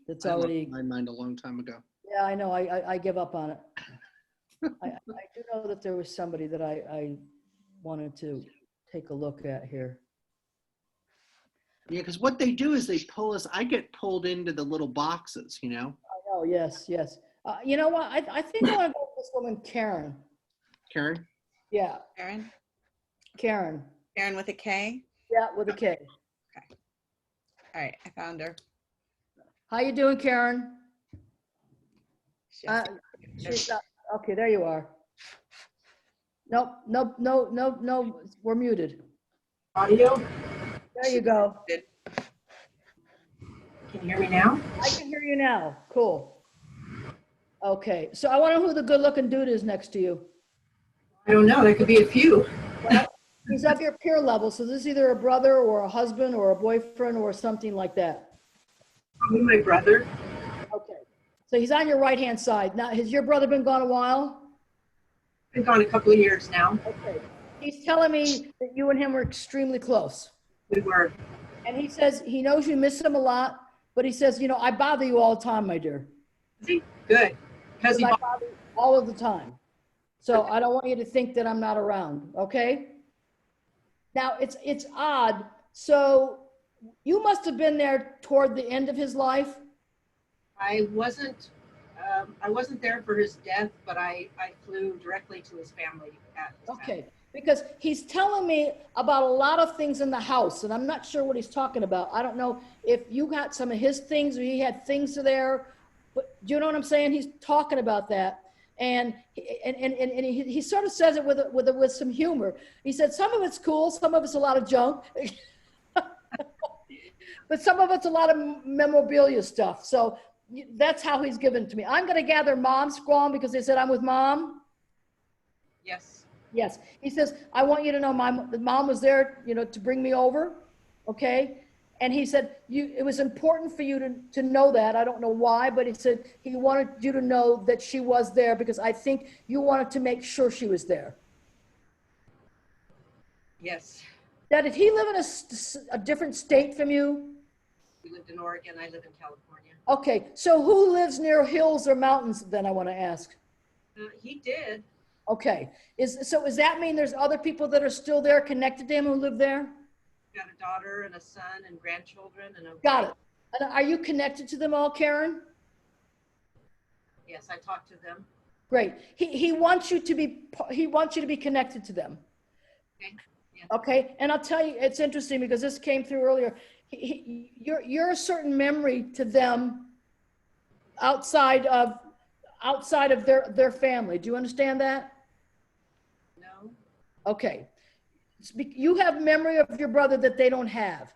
it's already. I lost my mind a long time ago. Yeah, I know. I give up on it. I do know that there was somebody that I wanted to take a look at here. Yeah, because what they do is they pull us. I get pulled into the little boxes, you know. I know. Yes. You know what? I think I want to go with this woman, Karen. Karen? Yeah. Karen? Karen. Karen with a K? Yeah, with a K. Okay. All right, I found her. How you doing, Karen? She's not. Okay, there you are. Nope. We're muted. Audio? There you go. Can you hear me now? I can hear you now. Cool. Okay, so I want to know who the good-looking dude is next to you. I don't know. There could be a few. Well, he's of your peer level, so this is either a brother or a husband or a boyfriend or something like that. Probably my brother. Okay, so he's on your right-hand side. Now, has your brother been gone a while? Been gone a couple of years now. Okay. He's telling me that you and him were extremely close. We were. And he says he knows you miss him a lot, but he says, you know, I bother you all the time, my dear. Is he? Good. Because I bother you all of the time. So I don't want you to think that I'm not around, okay? Now, it's odd. So you must have been there toward the end of his life? I wasn't I wasn't there for his death, but I flew directly to his family at his Okay, because he's telling me about a lot of things in the house, and I'm not sure what he's talking about. I don't know if you got some of his things or he had things there, but do you know what I'm saying? He's talking about that. And he sort of says it with some humor. He said, some of it's cool, some of it's a lot of junk, but some of it's a lot of memorabilia stuff. So that's how he's given to me. I'm going to gather mom's squam because they said I'm with mom. Yes. Yes. He says, I want you to know my mom was there, you know, to bring me over. Okay. And he said, it was important for you to know that. I don't know why, but he said he wanted you to know that she was there because I think you wanted to make sure she was there. Yes. Now, did he live in a different state from you? We lived in Oregon. I live in California. Okay. So who lives near hills or mountains then, I want to ask? He did. Okay. So does that mean there's other people that are still there connected to him who live there? Got a daughter and a son and grandchildren and a Got it. And are you connected to them all, Karen? Yes, I talked to them. Great. He wants you to be connected to them. Okay. Yeah. Okay. And I'll tell you, it's interesting because this came through earlier. You're a certain memory to them outside of their family. Do you understand that? No. Okay. You have memory of your brother that they don't have.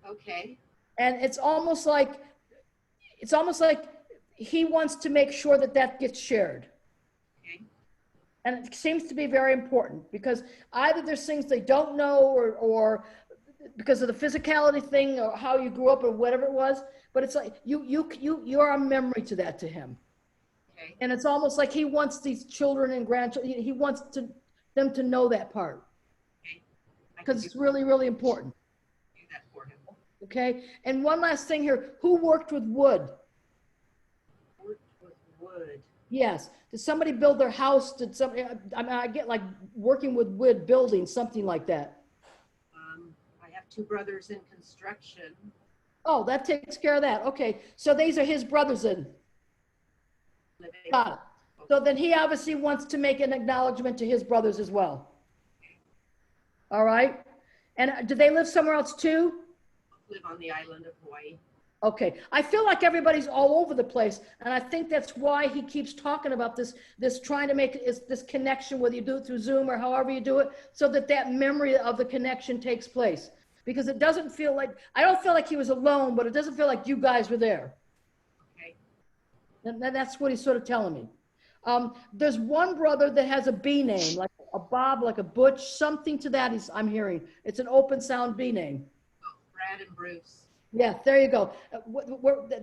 Okay. And it's almost like he wants to make sure that gets shared. Okay. And it seems to be very important because either there's things they don't know or because of the physicality thing or how you grew up or whatever it was, but it's like you're a memory to him. Okay. And it's almost like he wants these children and grandchildren, he wants them to know that part. Okay. Because it's really, really important. Do that for him. Okay. And one last thing here. Who worked with wood? Worked with wood. Yes. Did somebody build their house? Did somebody, I mean, I get like working with wood, building, something like that. I have two brothers in construction. Oh, that takes care of that. Okay. So these are his brothers in. Got it. So then he obviously wants to make an acknowledgement to his brothers as well. All right. And do they live somewhere else too? Live on the island of Hawaii. Okay. I feel like everybody's all over the place. And I think that's why he keeps talking about this trying to make this connection, whether you do it through Zoom or however you do it, so that memory of the connection takes place. Because it doesn't feel like, I don't feel like he was alone, but it doesn't feel like you guys were there. Okay. And that's what he's sort of telling me. There's one brother that has a B name, like a Bob, like a Butch, something to that I'm hearing. It's an open sound B name. Oh, Brad and Bruce. Yeah, there you go.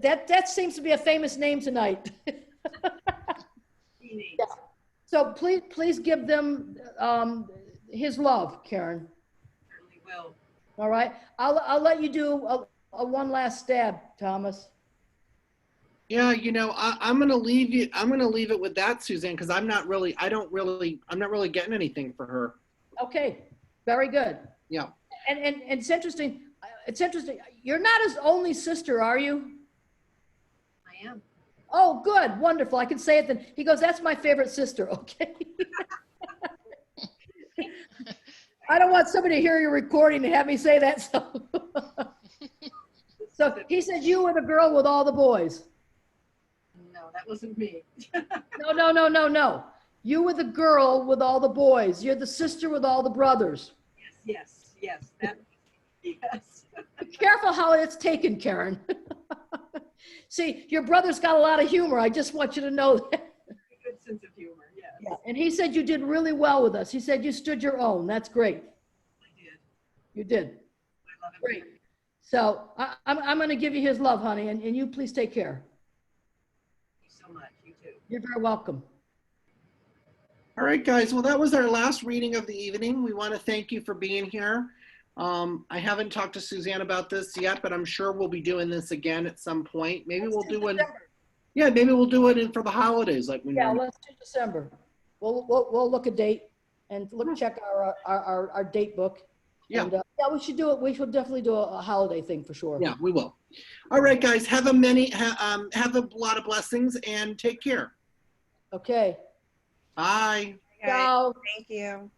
That seems to be a famous name tonight. Yeah. So please give them his love, Karen. Certainly will. All right. I'll let you do a one last stab, Thomas. Yeah, you know, I'm gonna leave it with that, Suzanne, because I'm not really getting anything for her. Okay, very good. Yeah. And it's interesting. You're not his only sister, are you? I am. Oh, good, wonderful. I can say it then. He goes, that's my favorite sister. Okay. I don't want somebody to hear your recording and have me say that. So he said you were the girl with all the boys. No, that wasn't me. No. You were the girl with all the boys. You're the sister with all the brothers. Yes. Yes. Be careful how it's taken, Karen. See, your brother's got a lot of humor. I just want you to know that. Good sense of humor, yes. Yeah. And he said you did really well with us. He said you stood your own. That's great. I did. You did. I love it. Great. So I'm going to give you his love, honey, and you please take care. Thank you so much. You too. You're very welcome. All right, guys. Well, that was our last reading of the evening. We want to thank you for being here. I haven't talked to Suzanne about this yet, but I'm sure we'll be doing this again at some point. Maybe we'll do one. Yeah, maybe we'll do it for the holidays, like we normally. Let's do December. We'll look a date and check our date book. Yeah. And Yeah, we should do it. We should definitely do a holiday thing for sure. Yeah, we will. All right, guys, have a lot of blessings and take care. Okay. Bye. Ciao. Thank you.